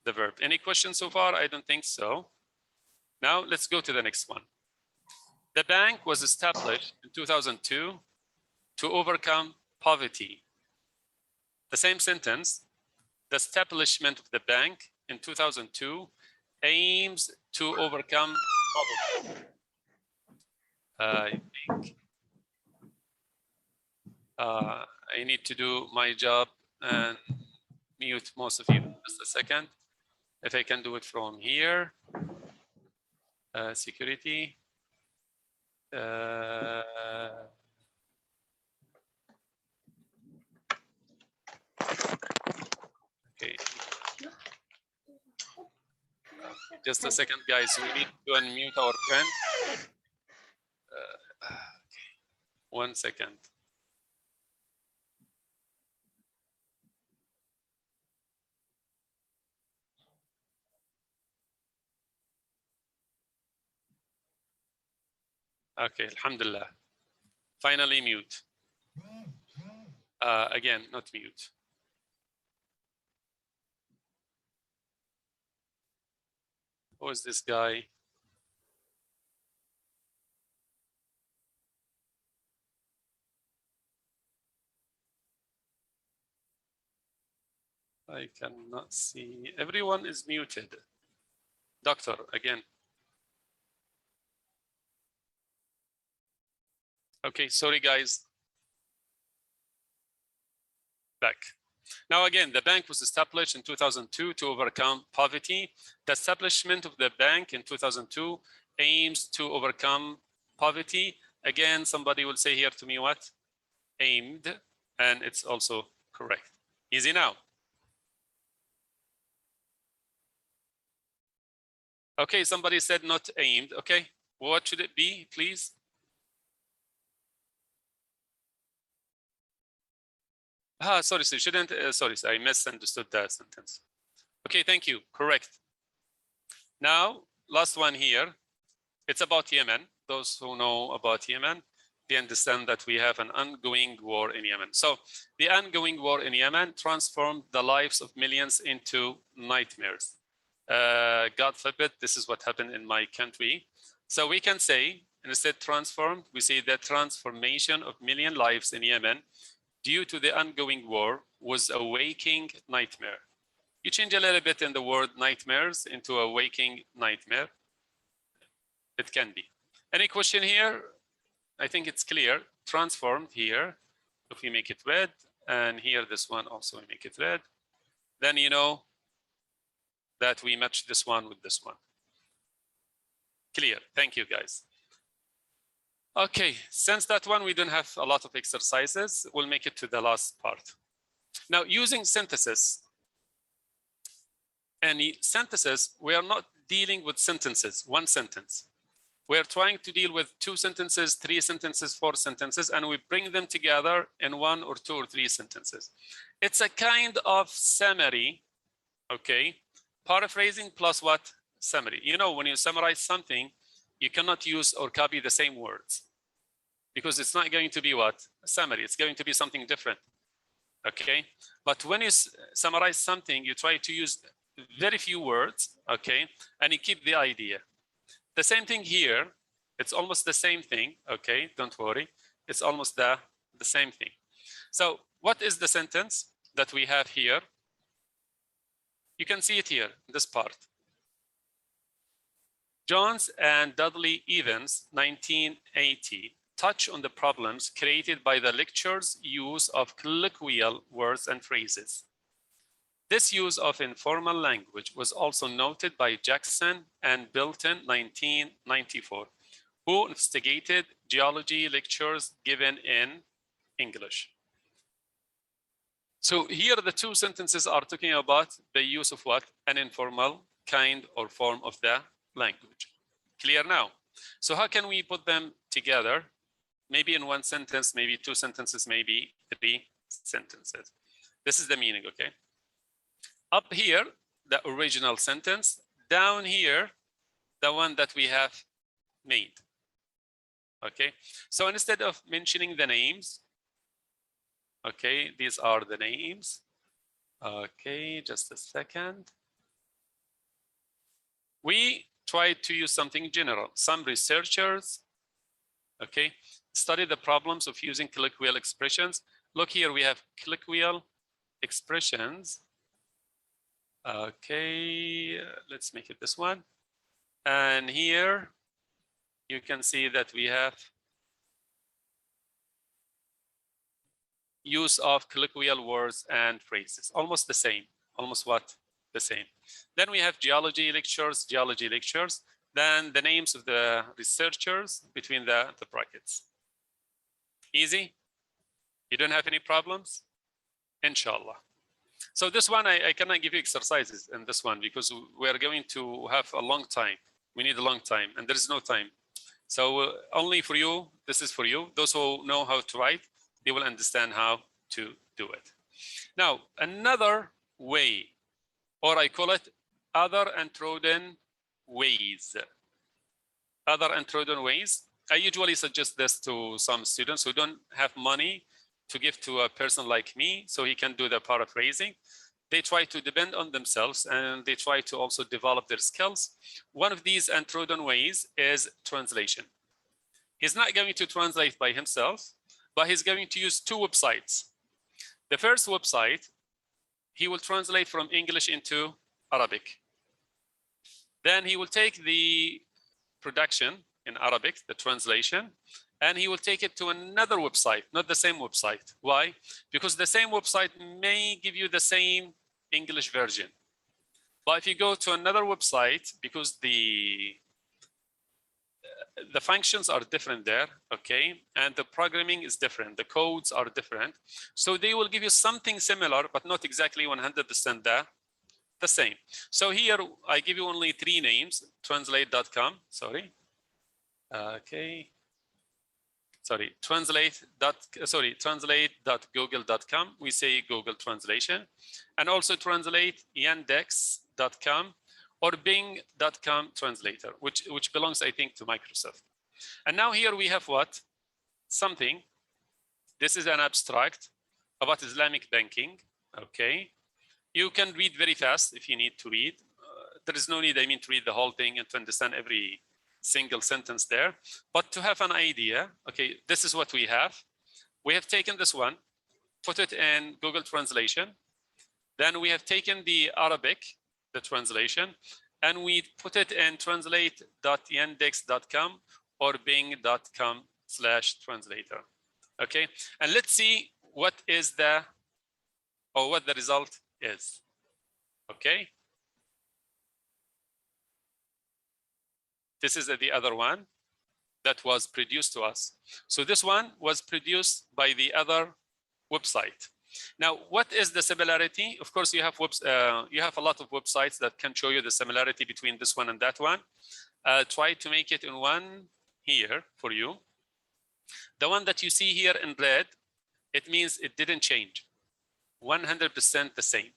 verb. Any questions so far? I don't think so. Now let's go to the next one. The bank was established in 2002 to overcome poverty. The same sentence, the establishment of the bank in 2002 aims to overcome poverty. I think I need to do my job and mute most of you. Just a second. If I can do it from here. Security. Okay. Just a second, guys. We need to unmute our friend. Okay. 1 second. Okay, alhamdulillah. Finally mute. Again, not mute. Who is this guy? I cannot see. Everyone is muted. Doctor, again. Okay, sorry guys. Back. Now again, the bank was established in 2002 to overcome poverty. The establishment of the bank in 2002 aims to overcome poverty. Again, somebody will say here to me what? Aimed, and it's also correct. Easy now. Okay, somebody said not aimed. Okay, what should it be, please? Sorry, so shouldn't, sorry, I misunderstood that sentence. Okay, thank you, correct. Now, last one here, it's about Yemen. Those who know about Yemen, they understand that we have an ongoing war in Yemen. So the ongoing war in Yemen transformed the lives of millions into nightmares. God forbid, this is what happened in my country. So we can say, instead transformed, we say the transformation of million lives in Yemen due to the ongoing war was a waking nightmare. You change a little bit in the word nightmares into a waking nightmare. It can be. Any question here? I think it's clear. Transformed here. If we make it red, and here this one also we make it red, then you know that we match this one with this one. Clear. Thank you, guys. Okay, since that one we don't have a lot of exercises, we'll make it to the last part. Now, using synthesis. And synthesis, we are not dealing with sentences, one sentence. We're trying to deal with 2 sentences, 3 sentences, 4 sentences, and we bring them together in 1 or 2 or 3 sentences. It's a kind of summary, okay? Paraphrasing plus what? Summary. You know, when you summarize something, you cannot use or copy the same words because it's not going to be what? A summary. It's going to be something different, okay? But when you summarize something, you try to use very few words, okay? And you keep the idea. The same thing here, it's almost the same thing, okay? Don't worry, it's almost the same thing. So what is the sentence that we have here? You can see it here, this part. Jones and Dudley Evans, 1980, touch on the problems created by the lecture's use of colloquial words and phrases. This use of informal language was also noted by Jackson and Bilton, 1994, who investigated geology lectures given in English. So here the 2 sentences are talking about the use of what? An informal kind or form of the language. Clear now? So how can we put them together? Maybe in 1 sentence, maybe 2 sentences, maybe 3 sentences. This is the meaning, okay? Up here, the original sentence. Down here, the one that we have made. Okay, so instead of mentioning the names, okay, these are the names. Okay, just a second. We tried to use something general. Some researchers, okay, study the problems of using colloquial expressions. Look here, we have colloquial expressions. Okay, let's make it this one. And here you can see that we have use of colloquial words and phrases, almost the same, almost what? The same. Then we have geology lectures. Then the names of the researchers between the brackets. Easy? You don't have any problems? Inshallah. So this one, I cannot give you exercises in this one because we are going to have a long time. We need a long time and there is no time. So only for you, this is for you. Those who know how to write, they will understand how to do it. Now, another way, or I call it other untrodden ways. Other untrodden ways. I usually suggest this to some students who don't have money to give to a person like me so he can do the paraphrasing. They try to depend on themselves and they try to also develop their skills. One of these untrodden ways is translation. He's not going to translate by himself, but he's going to use two websites. The first website, he will translate from English into Arabic. Then he will take the production in Arabic, the translation, and he will take it to another website, not the same website. Why? Because the same website may give you the same English version. But if you go to another website, because the functions are different there, okay? And the programming is different, the codes are different. So they will give you something similar, but not exactly 100% the same. So here I give you only 3 names, translate.com, okay. Translate.google.com. We say Google translation. And also translate yandex.com or bing.com translator, which belongs, I think, to Microsoft. And now here we have what? Something. This is an abstract about Islamic banking, okay? You can read very fast if you need to read. There is no need, I mean, to read the whole thing and to understand every single sentence there. But to have an idea, okay, this is what we have. We have taken this one, put it in Google Translation. Then we have taken the Arabic, the translation, and we put it in translate.yandex.com or bing.com/translator. Okay, and let's see what is what the result is. Okay. This is the other one that was produced to us. So this one was produced by the other website. Now, what is the similarity? Of course, you have a lot of websites that can show you the similarity between this one and that one. Try to make it in one here for you. The one that you see here in red, it means it didn't change. 100% the same.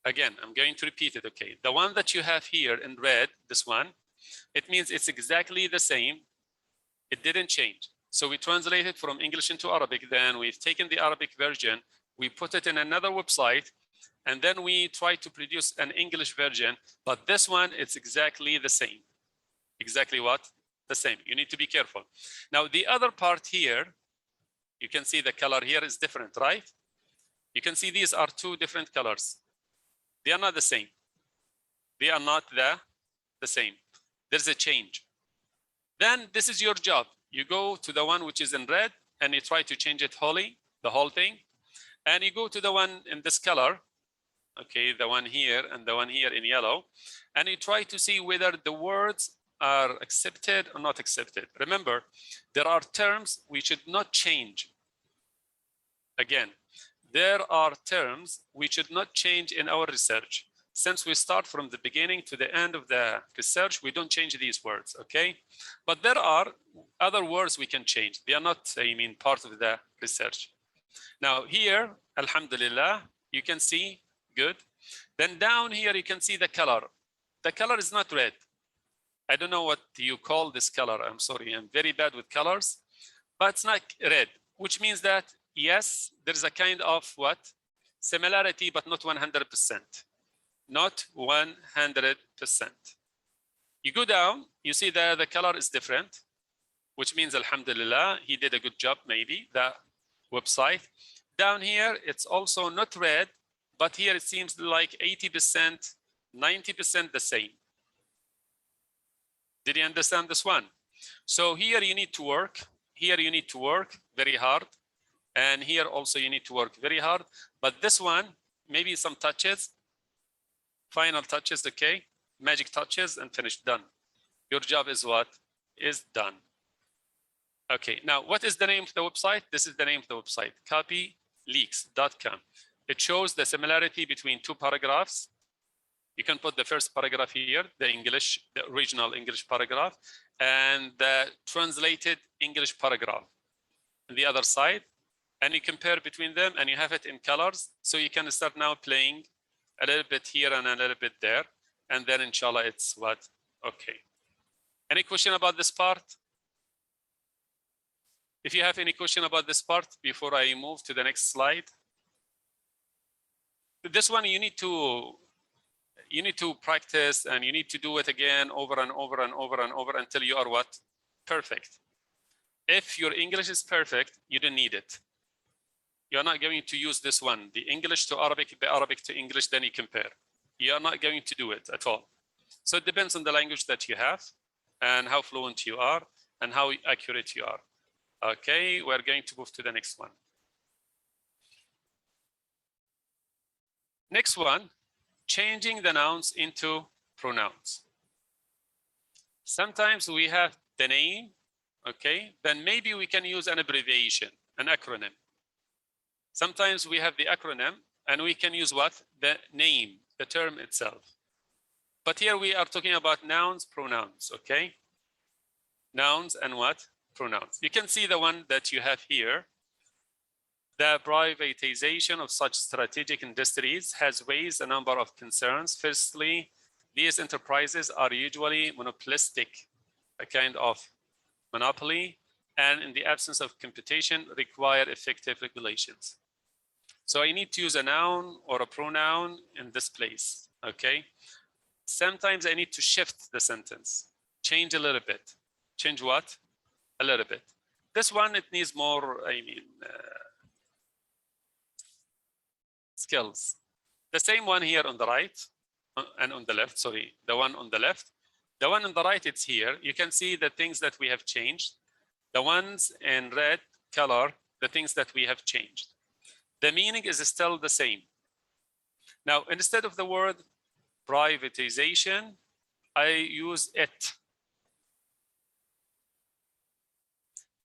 Again, I'm going to repeat it, okay? The one that you have here in red, this one, it means it's exactly the same. It didn't change. So we translate it from English into Arabic. Then we've taken the Arabic version, we put it in another website, and then we try to produce an English version. But this one, it's exactly the same. Exactly what? The same. You need to be careful. Now, the other part here, you can see the color here is different, right? You can see these are 2 different colors. They are not the same. They are not the same. There's a change. Then this is your job. You go to the one which is in red and you try to change it wholly, the whole thing. And you go to the one in this color, okay, the one here and the one here in yellow, and you try to see whether the words are accepted or not accepted. Remember, there are terms we should not change. Again, there are terms we should not change in our research. Since we start from the beginning to the end of the research, we don't change these words, okay? But there are other words we can change. They are not, I mean, part of the research. Now here, alhamdulillah, you can see, good. Then down here, you can see the color. The color is not red. I don't know what you call this color. I'm sorry, I'm very bad with colors, but it's not red, which means that yes, there's a kind of what? Similarity, but not 100%. Not 100%. You go down, you see that the color is different, which means alhamdulillah, he did a good job, maybe, that website. Down here, it's also not red, but here it seems like 80%, 90% the same. Did you understand this one? So here you need to work. Here you need to work very hard. And here also you need to work very hard. But this one, maybe some touches, final touches, okay? Magic touches and finished, done. Your job is what? Is done. Okay, now what is the name of the website? This is the name of the website, copyleaks.com. It shows the similarity between two paragraphs. You can put the first paragraph here, the English, the original English paragraph, and the translated English paragraph on the other side. And you compare between them and you have it in colors. So you can start now playing a little bit here and a little bit there. And then inshallah, it's what? Okay. Any question about this part? If you have any question about this part before I move to the next slide. This one you need to practice and you need to do it again over and over and over and over until you are what? Perfect. If your English is perfect, you don't need it. You're not going to use this one, the English to Arabic, the Arabic to English, then you compare. You're not going to do it at all. So it depends on the language that you have and how fluent you are and how accurate you are. Okay, we're going to move to the next one. Next one, changing the nouns into pronouns. Sometimes we have the name, okay, then maybe we can use an abbreviation, an acronym. Sometimes we have the acronym and we can use what? The name, the term itself. But here we are talking about nouns, pronouns, okay? Nouns and what? Pronouns. You can see the one that you have here. The privatization of such strategic industries has raised a number of concerns. Firstly, these enterprises are usually monopolistic, a kind of monopoly, and in the absence of competition, require effective regulations. So I need to use a noun or a pronoun in this place, okay? Sometimes I need to shift the sentence, change a little bit. Change what? A little bit. This one, it needs more, skills. The same one here on the right and on the left, sorry, the one on the left. The one on the right, it's here. You can see the things that we have changed. The ones in red color, the things that we have changed. The meaning is still the same. Now, instead of the word privatization, I use it.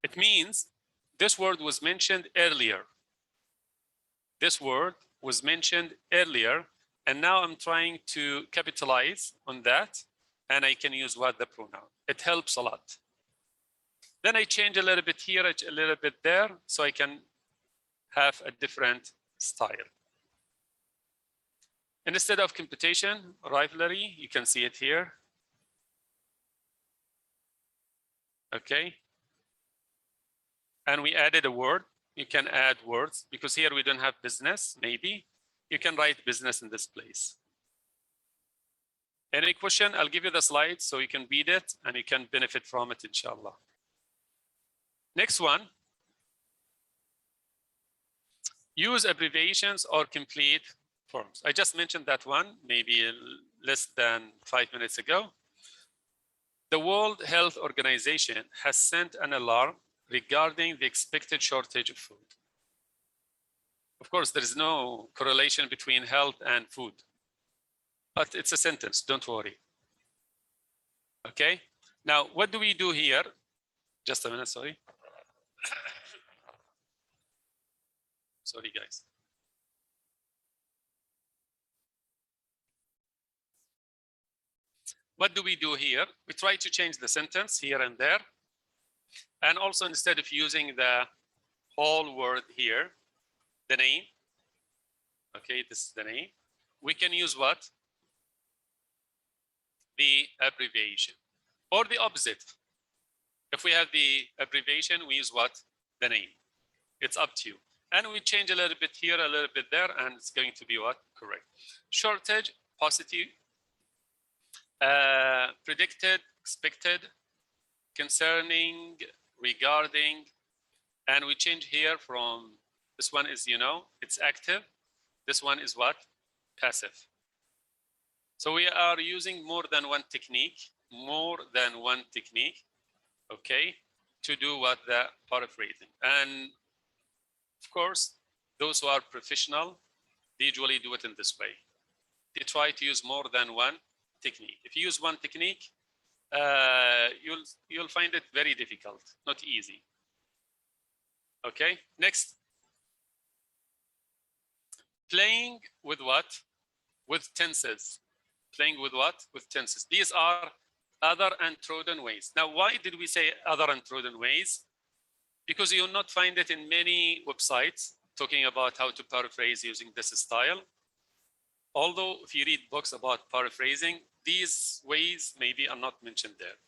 It means this word was mentioned earlier. This word was mentioned earlier, and now I'm trying to capitalize on that, and I can use what? The pronoun. It helps a lot. Then I change a little bit here, a little bit there, so I can have a different style. And instead of competition, rivalry, you can see it here. Okay. And we added a word. You can add words because here we don't have business, maybe. You can write business in this place. Any question? I'll give you the slides so you can read it and you can benefit from it, inshallah. Next one. Use abbreviations or complete forms. I just mentioned that one, maybe less than 5 minutes ago. The World Health Organization has sent an alarm regarding the expected shortage of food. Of course, there is no correlation between health and food, but it's a sentence, don't worry. Okay, now what do we do here? Just a minute, sorry. Sorry, guys. What do we do here? We try to change the sentence here and there. And also, instead of using the whole word here, the name, okay, this is the name, we can use what? The abbreviation. Or the opposite. If we have the abbreviation, we use what? The name. It's up to you. And we change a little bit here, a little bit there, and it's going to be what? Correct. Shortage, positive, predicted, expected, concerning, regarding, and we change here from, this one is, it's active. This one is what? Passive. So we are using more than one technique, okay, to do what? The paraphrasing. And of course, those who are professional, they usually do it in this way. They try to use more than one technique. If you use one technique, you'll find it very difficult, not easy. Okay, next. Playing with what? With tenses. Playing with what? With tenses. These are other untrodden ways. Now, why did we say other untrodden ways? Because you'll not find it in many websites talking about how to paraphrase using this style. Although if you read books about paraphrasing, these ways maybe are not mentioned there.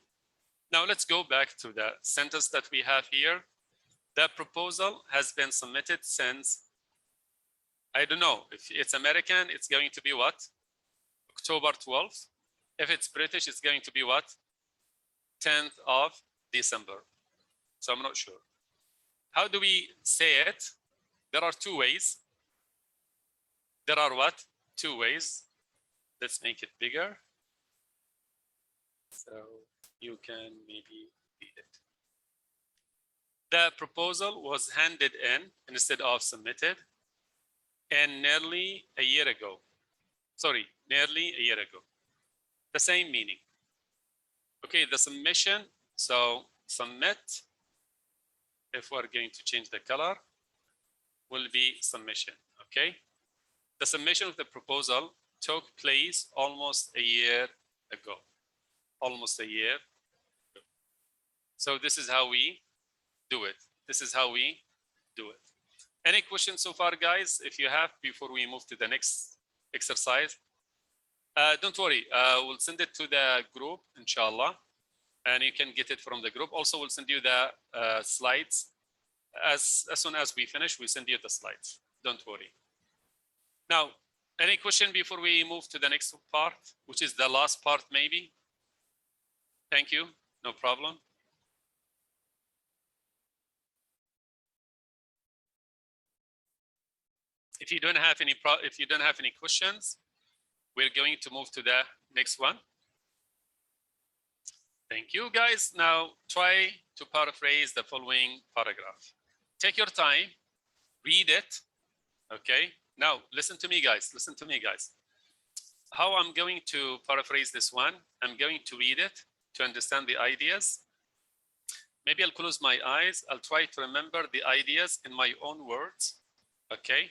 Now let's go back to the sentence that we have here. The proposal has been submitted since, I don't know, if it's American, it's going to be what? October 12th. If it's British, it's going to be what? 10th of December. So I'm not sure. How do we say it? There are two ways. There are what? Two ways. Let's make it bigger, so you can maybe read it. The proposal was handed in instead of submitted, and nearly a year ago. Sorry, nearly a year ago. The same meaning. Okay, the submission, so submit, if we're going to change the color, will be submission, okay? The submission of the proposal took place almost a year ago. Almost a year ago. So this is how we do it. This is how we do it. Any questions so far, guys? If you have, before we move to the next exercise. Don't worry, we'll send it to the group, inshallah, and you can get it from the group. Also, we'll send you the slides. As soon as we finish, we send you the slides. Don't worry. Now, any question before we move to the next part, which is the last part maybe? Thank you, no problem. If you don't have any questions, we're going to move to the next one. Thank you, guys. Now try to paraphrase the following paragraph. Take your time, read it, okay? Now listen to me, guys, listen to me, guys. How I'm going to paraphrase this one, I'm going to read it to understand the ideas. Maybe I'll close my eyes. I'll try to remember the ideas in my own words, okay?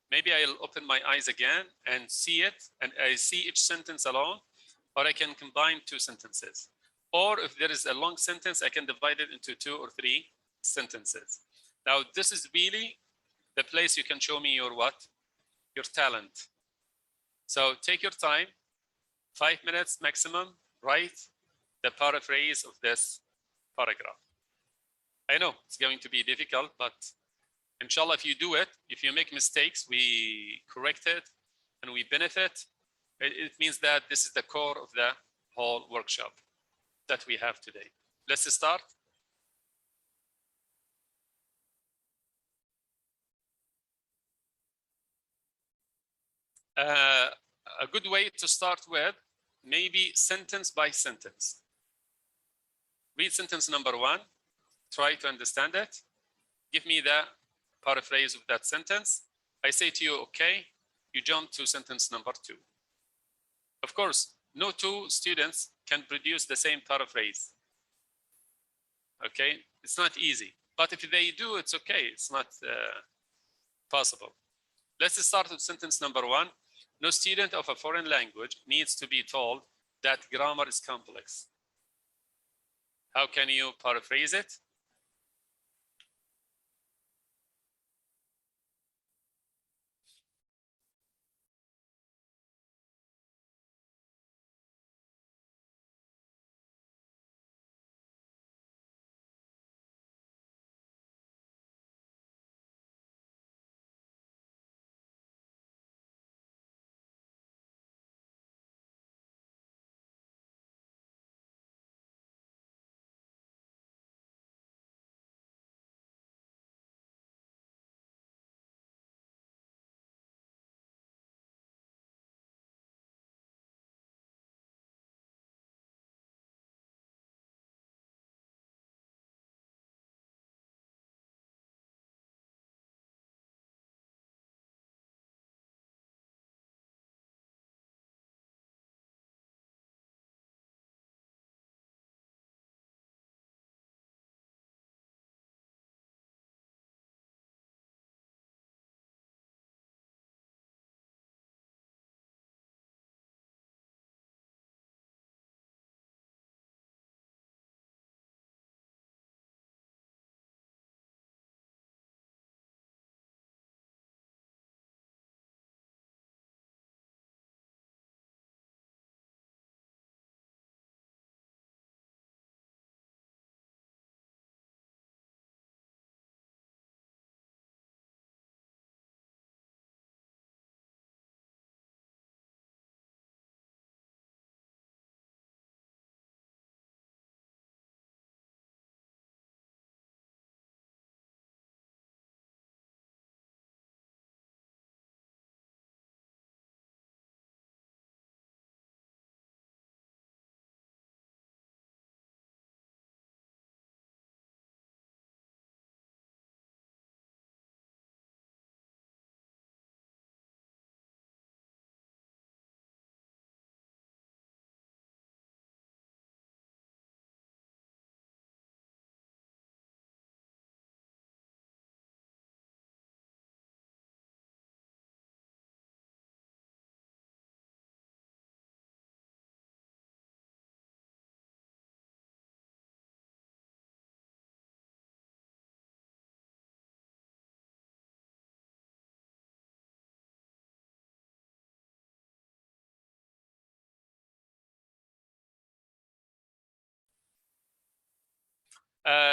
Maybe I'll open my eyes again and see it, and I see each sentence alone, or I can combine two sentences. Or if there is a long sentence, I can divide it into 2 or 3 sentences. Now, this is really the place you can show me your what? Your talent. So take your time, 5 minutes maximum, write the paraphrase of this paragraph. I know it's going to be difficult, but inshallah, if you do it, if you make mistakes, we correct it and we benefit. It means that this is the core of the whole workshop that we have today. Let's start. A good way to start with, maybe sentence by sentence. Read sentence number 1, try to understand it. Give me the paraphrase of that sentence. I say to you, okay, you jump to sentence number 2. Of course, no 2 students can produce the same paraphrase. Okay, it's not easy, but if they do, it's okay. It's not possible. Let's start with sentence number 1. No student of a foreign language needs to be told that grammar is complex. How can you paraphrase it?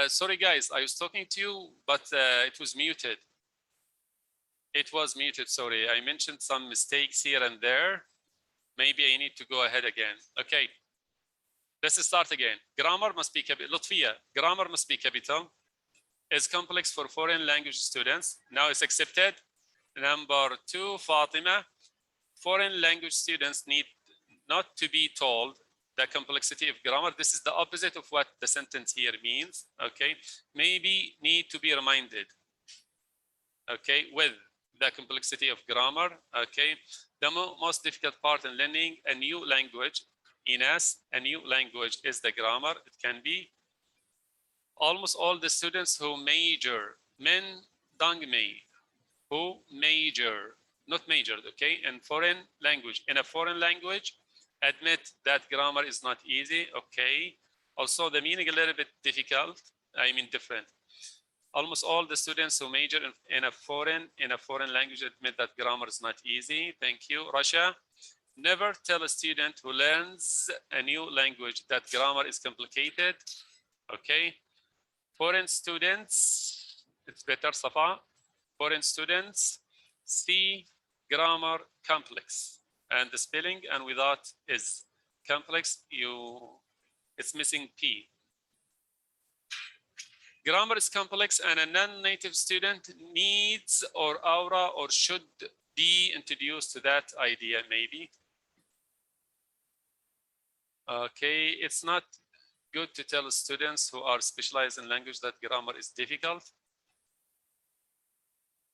Sorry, guys, I was talking to you, but it was muted. It was muted, sorry. I mentioned some mistakes here and there. Maybe I need to go ahead again. Okay, let's start again. Grammar must be capital. Lutfiya, grammar must be capital. Is complex for foreign language students. Now it's accepted. Number 2, Fatima. Foreign language students need not to be told the complexity of grammar. This is the opposite of what the sentence here means. Okay, maybe need to be reminded. Okay, with the complexity of grammar. Okay, the most difficult part in learning a new language, Ines, a new language is the grammar. It can be almost all the students who major, men dangmei, who major, not majored, okay, in foreign language. In a foreign language, admit that grammar is not easy, okay. Also, the meaning a little bit difficult, I mean different. Almost all the students who major in a foreign language admit that grammar is not easy. Thank you, Rasha. Never tell a student who learns a new language that grammar is complicated, okay. Foreign students, it's better, Safa. Foreign students see grammar complex, and the spelling and without is complex. It's missing P. Grammar is complex, and a non-native student needs or aura or should be introduced to that idea, maybe. Okay, it's not good to tell students who are specialized in language that grammar is difficult.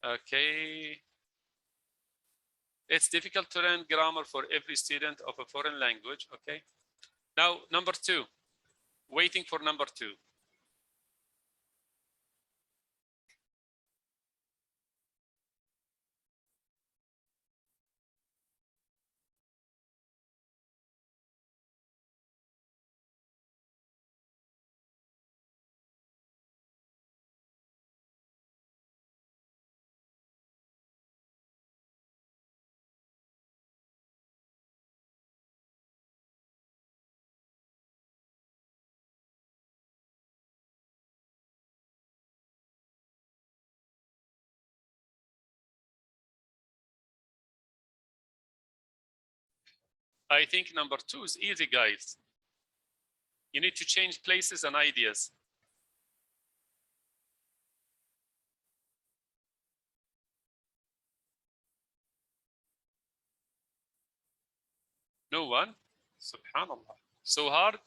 Okay. It's difficult to learn grammar for every student of a foreign language. Okay. Now, number 2, waiting for number 2. I think number 2 is easy, guys. You need to change places and ideas. No one? Subhanallah. So hard?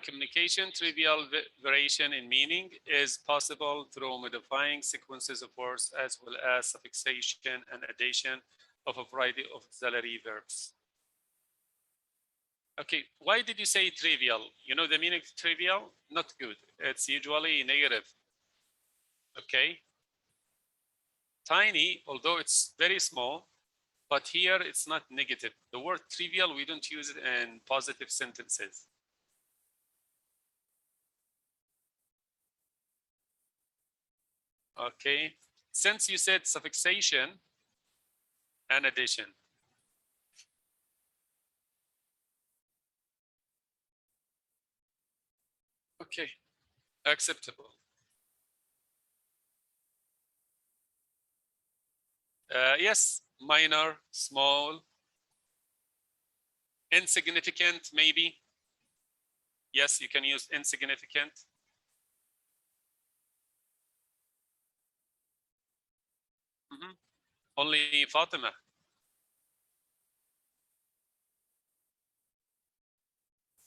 Communication trivial variation in meaning is possible through modifying sequences of words as well as suffixation and addition of a variety of auxiliary verbs. Okay, why did you say trivial? You know the meaning of trivial? Not good. It's usually negative. Okay. Tiny, although it's very small, but here it's not negative. The word trivial, we don't use it in positive sentences. Okay, since you said suffixation and addition. Okay, acceptable. Yes, minor, small, insignificant, maybe. Yes, you can use insignificant. Only Fatima.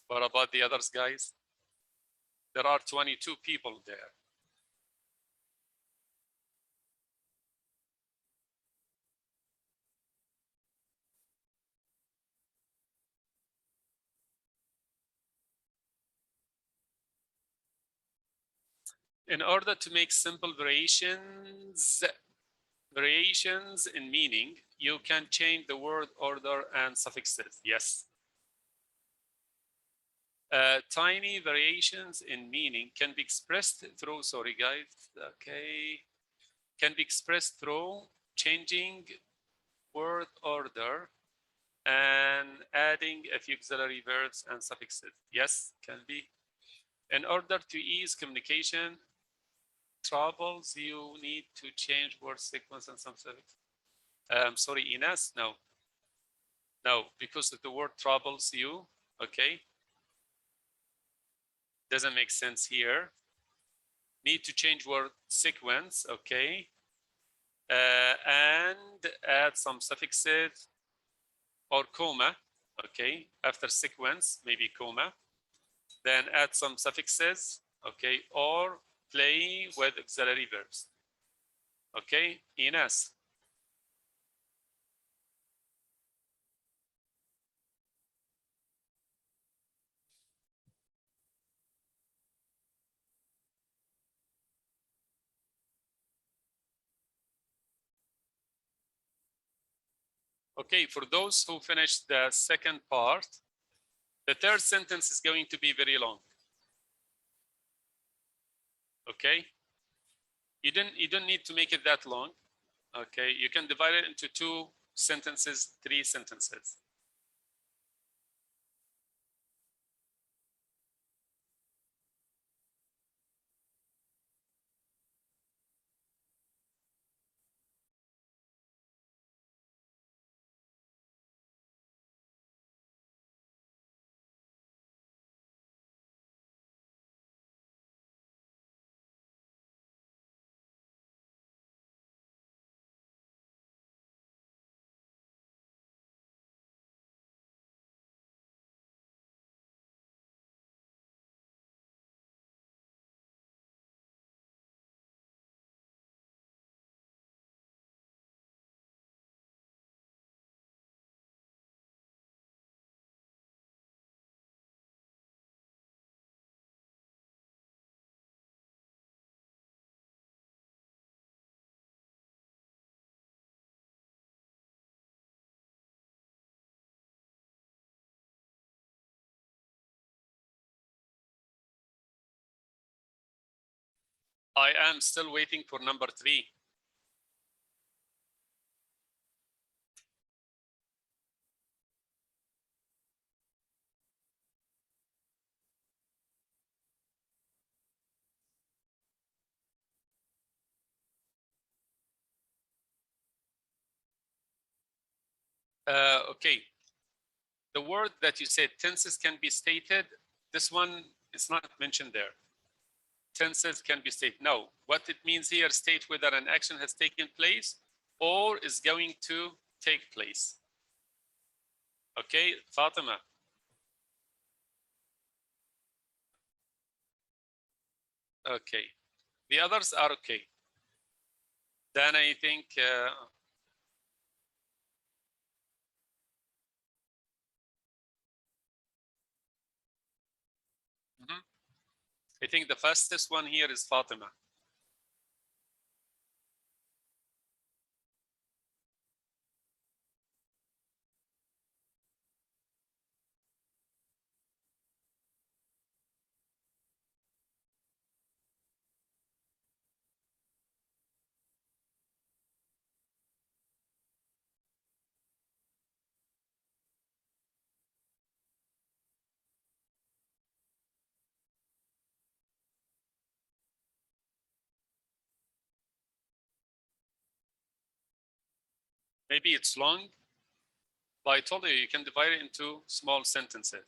What about the others, guys? There are 22 people there. In order to make simple variations in meaning, you can change the word order and suffixes. Yes. Tiny variations in meaning can be expressed through, sorry guys, okay, can be expressed through changing word order and adding a few auxiliary verbs and suffixes. Yes, can be. In order to ease communication troubles, you need to change word sequence and some suffix. Sorry, Ines, no. No, because the word troubles you, okay? Doesn't make sense here. Need to change word sequence, okay? And add some suffixes or comma, okay? After sequence, maybe comma. Then add some suffixes, okay? Or play with auxiliary verbs. Okay, Ines. Okay, for those who finished the second part, the third sentence is going to be very long. Okay, you don't need to make it that long. Okay, you can divide it into 2 sentences, 3 sentences. I am still waiting for number 3. Okay, the word that you said tenses can be stated, this one is not mentioned there. Tenses can be stated. No, what it means here, state whether an action has taken place or is going to take place. Okay, Fatima. Okay, the others are okay. Then I think I think the fastest one here is Fatima. Maybe it's long, but I told you can divide it into small sentences.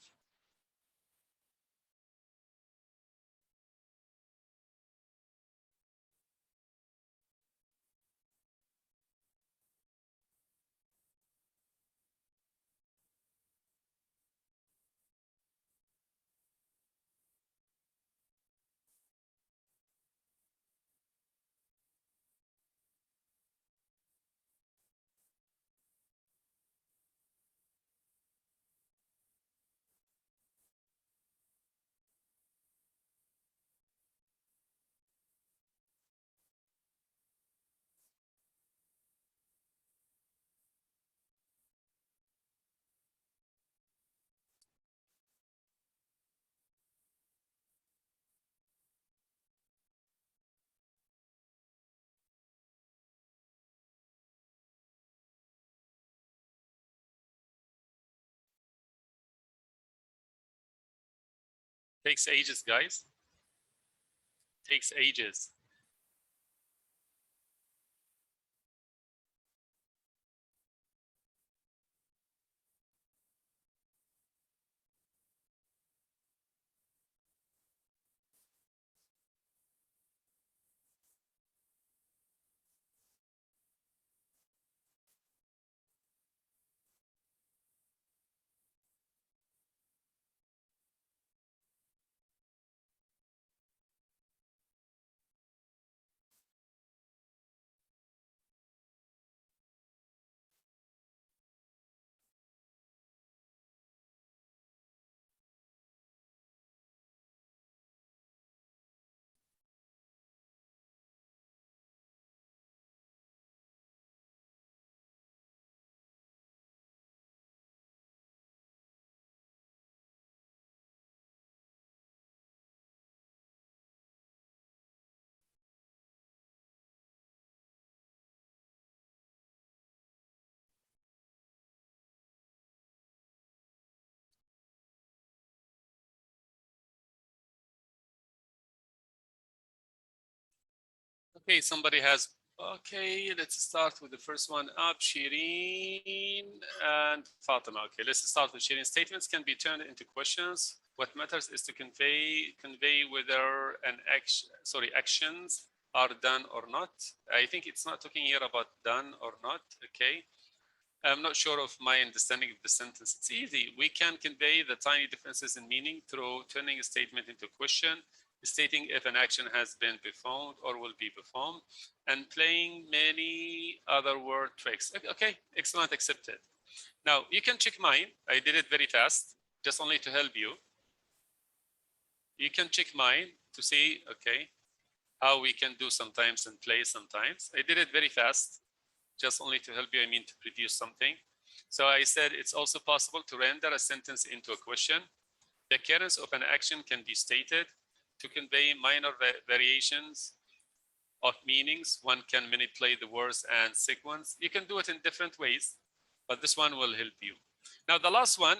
Takes ages, guys. Takes ages. Okay, somebody has. Okay, let's start with the first one up. Shireen and Fatima. Okay, let's start with Shireen. Statements can be turned into questions. What matters is to convey whether an action, actions are done or not. I think it's not talking here about done or not. Okay. I'm not sure of my understanding of the sentence. It's easy. We can convey the tiny differences in meaning through turning a statement into a question, stating if an action has been performed or will be performed, and playing many other word tricks. Okay, excellent, accepted. Now, you can check mine. I did it very fast, just only to help you. You can check mine to see, okay, how we can do sometimes and play sometimes. I did it very fast, just only to help you, I mean to produce something. So I said it's also possible to render a sentence into a question. The occurrence of an action can be stated to convey minor variations of meanings. One can manipulate the words and sequence. You can do it in different ways, but this one will help you. Now the last one,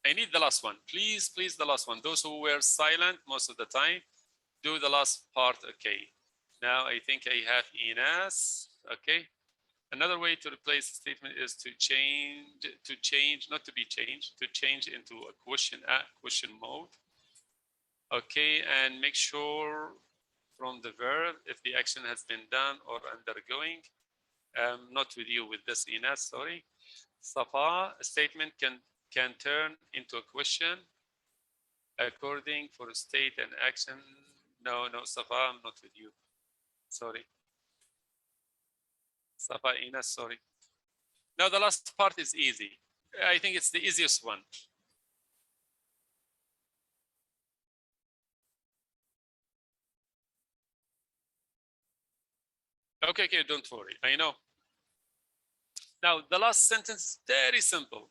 I need the last one. Please, please, the last one. Those who were silent most of the time, do the last part, okay. Now I think I have Ines, okay. Another way to replace a statement is to change, not to be changed, to change into a question mode. Okay, and make sure from the verb if the action has been done or undergoing. Not with you with this, Ines, sorry. Safa, a statement can turn into a question according for state and action. No, Safa, I'm not with you. Sorry. Safa, Ines, sorry. Now the last part is easy. I think it's the easiest one. Okay, don't worry. I know. Now the last sentence is very simple.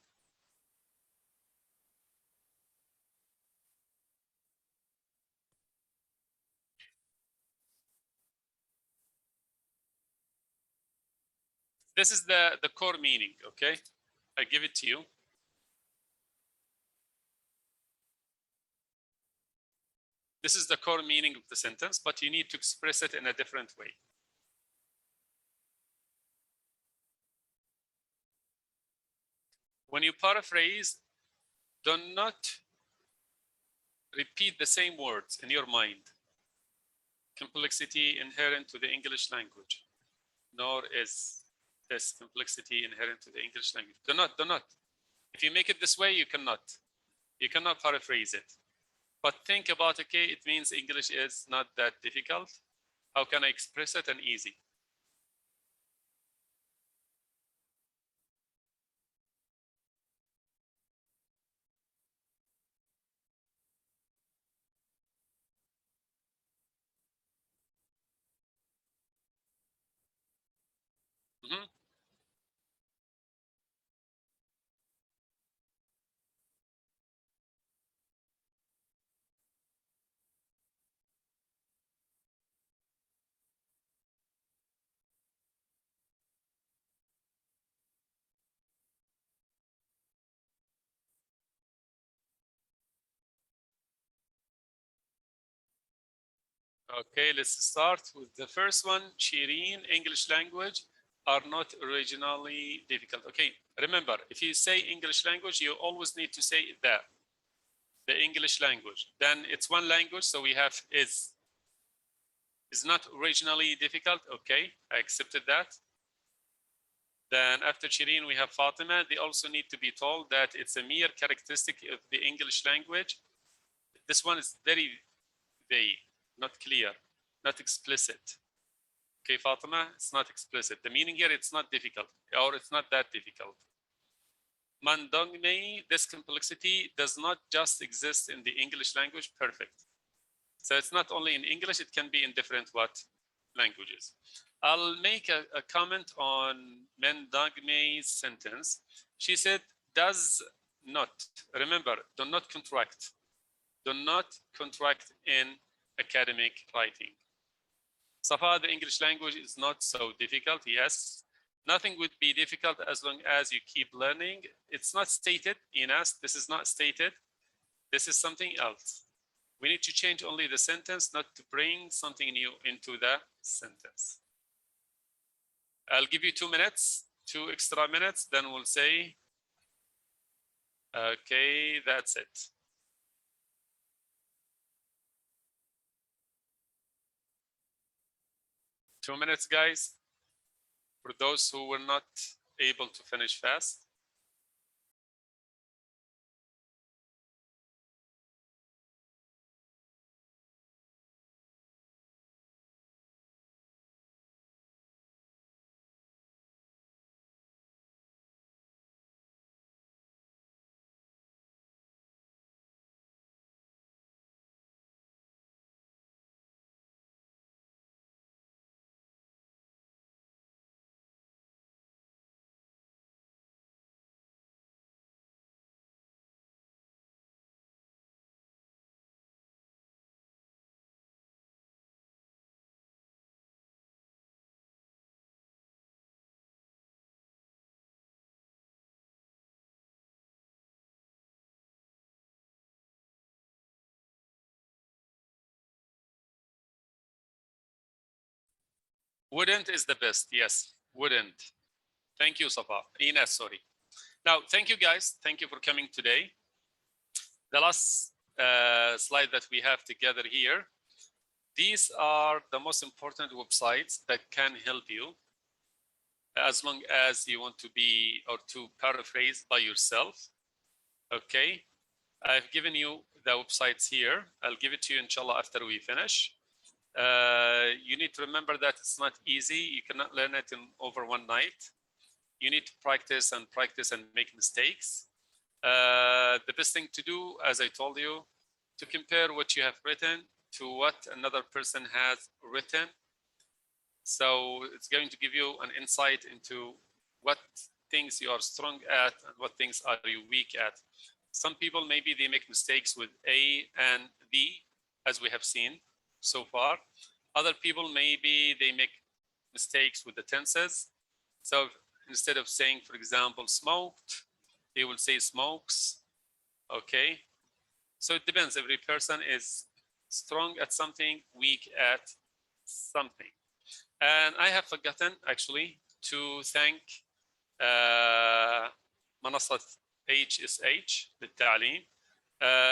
This is the core meaning, okay? I give it to you. This is the core meaning of the sentence, but you need to express it in a different way. When you paraphrase, do not repeat the same words in your mind. Complexity inherent to the English language, nor is this complexity inherent to the English language. Do not. If you make it this way, you cannot paraphrase it. But think about, okay, it means English is not that difficult. How can I express it and easy? Mm-hmm. Okay, let's start with the first one. Shireen, English language are not originally difficult. Okay, remember, if you say English language, you always need to say the English language. Then it's one language, so we have is not originally difficult. Okay, I accepted that. Then after Shireen, we have Fatima. They also need to be told that it's a mere characteristic of the English language. This one is very vague, not clear, not explicit. Okay, Fatima, it's not explicit. The meaning here, it's not difficult, or it's not that difficult. Mandongmei, this complexity does not just exist in the English language. Perfect. So it's not only in English, it can be in different languages. I'll make a comment on Mandongmei's sentence. She said, does not. Remember, do not contract. Do not contract in academic writing. Safa, the English language is not so difficult. Yes, nothing would be difficult as long as you keep learning. It's not stated, Ines, this is not stated. This is something else. We need to change only the sentence, not to bring something new into the sentence. I'll give you 2 minutes, 2 extra minutes, then we'll say, okay, that's it. Two minutes, guys, for those who were not able to finish fast. Wouldn't is the best, yes, wouldn't. Thank you, Safa. Ines, sorry. Now, thank you, guys. Thank you for coming today. The last slide that we have together here, these are the most important websites that can help you as long as you want to be or to paraphrase by yourself. Okay, I've given you the websites here. I'll give it to you, inshallah, after we finish. You need to remember that it's not easy. You cannot learn it in over one night. You need to practice and make mistakes. The best thing to do, as I told you, to compare what you have written to what another person has written. So it's going to give you an insight into what things you are strong at and what things are you weak at. Some people, maybe they make mistakes with A and the, as we have seen so far. Other people, maybe they make mistakes with the tenses. So instead of saying, for example, smoked, they will say smokes. Okay. So it depends. Every person is strong at something, weak at something. And I have forgotten actually to thank منصة HSH للتعليم.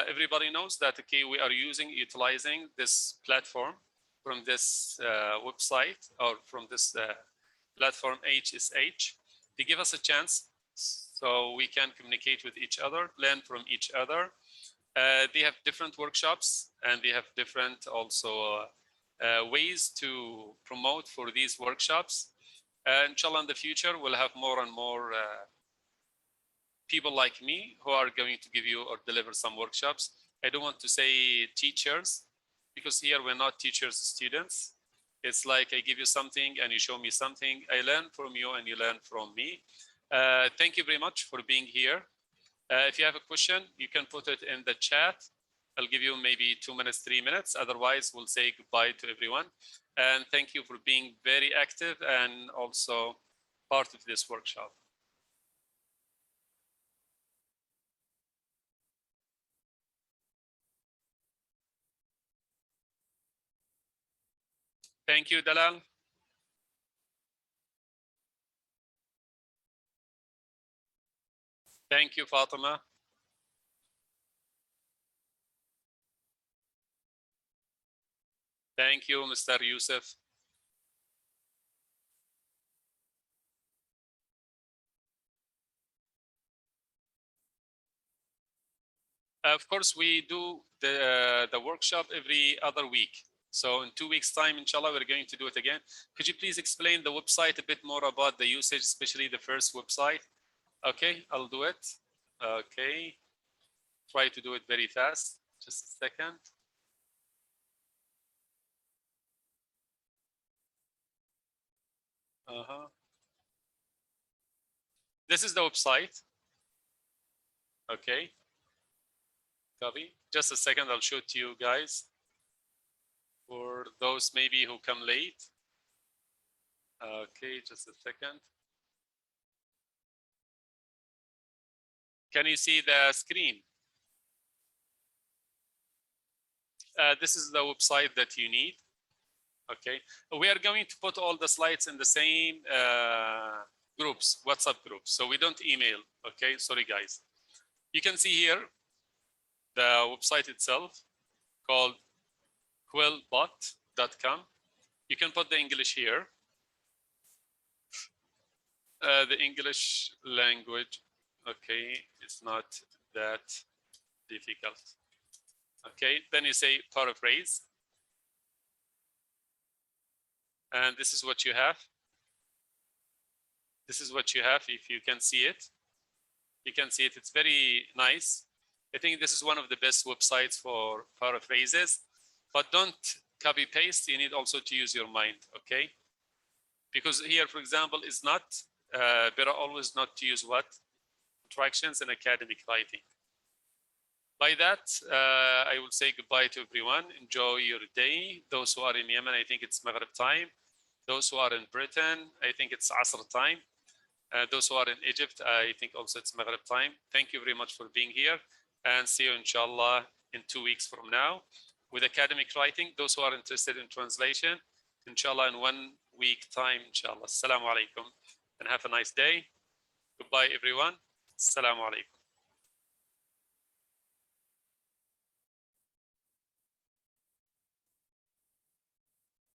Everybody knows that okay, we are utilizing this platform from this website or from this platform HSH to give us a chance so we can communicate with each other, learn from each other. They have different workshops and they have different also ways to promote for these workshops. Inshallah, in the future, we'll have more and more people like me who are going to give you or deliver some workshops. I don't want to say teachers because here we're not teachers, students. It's like I give you something and you show me something. I learn from you and you learn from me. Thank you very much for being here. If you have a question, you can put it in the chat. I'll give you maybe 2 minutes, 3 minutes. Otherwise, we'll say goodbye to everyone. And thank you for being very active and also part of this workshop. Thank you, Dalal. Thank you, Fatima. Thank you, Mr. Yusuf. Of course, we do the workshop every other week. So in 2 weeks' time, inshallah, we're going to do it again. Could you please explain the website a bit more about the usage, especially the first website? Okay, I'll do it. Okay, try to do it very fast. Just a second. This is the website. Okay. Copy. Just a second, I'll show it to you guys. For those maybe who come late. Okay, just a second. Can you see the screen? This is the website that you need. Okay, we are going to put all the slides in the same groups, WhatsApp groups, so we don't email. Okay, sorry guys. You can see here the website itself called quillbot.com. You can put the English here. The English language, okay, it's not that difficult. Okay, then you say paraphrase. And this is what you have. This is what you have, if you can see it. You can see it, it's very nice. I think this is one of the best websites for paraphrases, but don't copy paste, you need also to use your mind, okay? Because here, for example, is not, better always not to use what? Contractions in academic writing. By that, I will say goodbye to everyone. Enjoy your day. Those who are in Yemen, I think it's Maghrib time. Those who are in Britain, I think it's Asr time. Those who are in Egypt, I think also it's Maghrib time. Thank you very much for being here, and see you inshallah in 2 weeks from now with academic writing. Those who are interested in translation, inshallah in 1 week time, inshallah. Assalamu alaikum, and have a nice day. Goodbye everyone. Assalamu alaikum.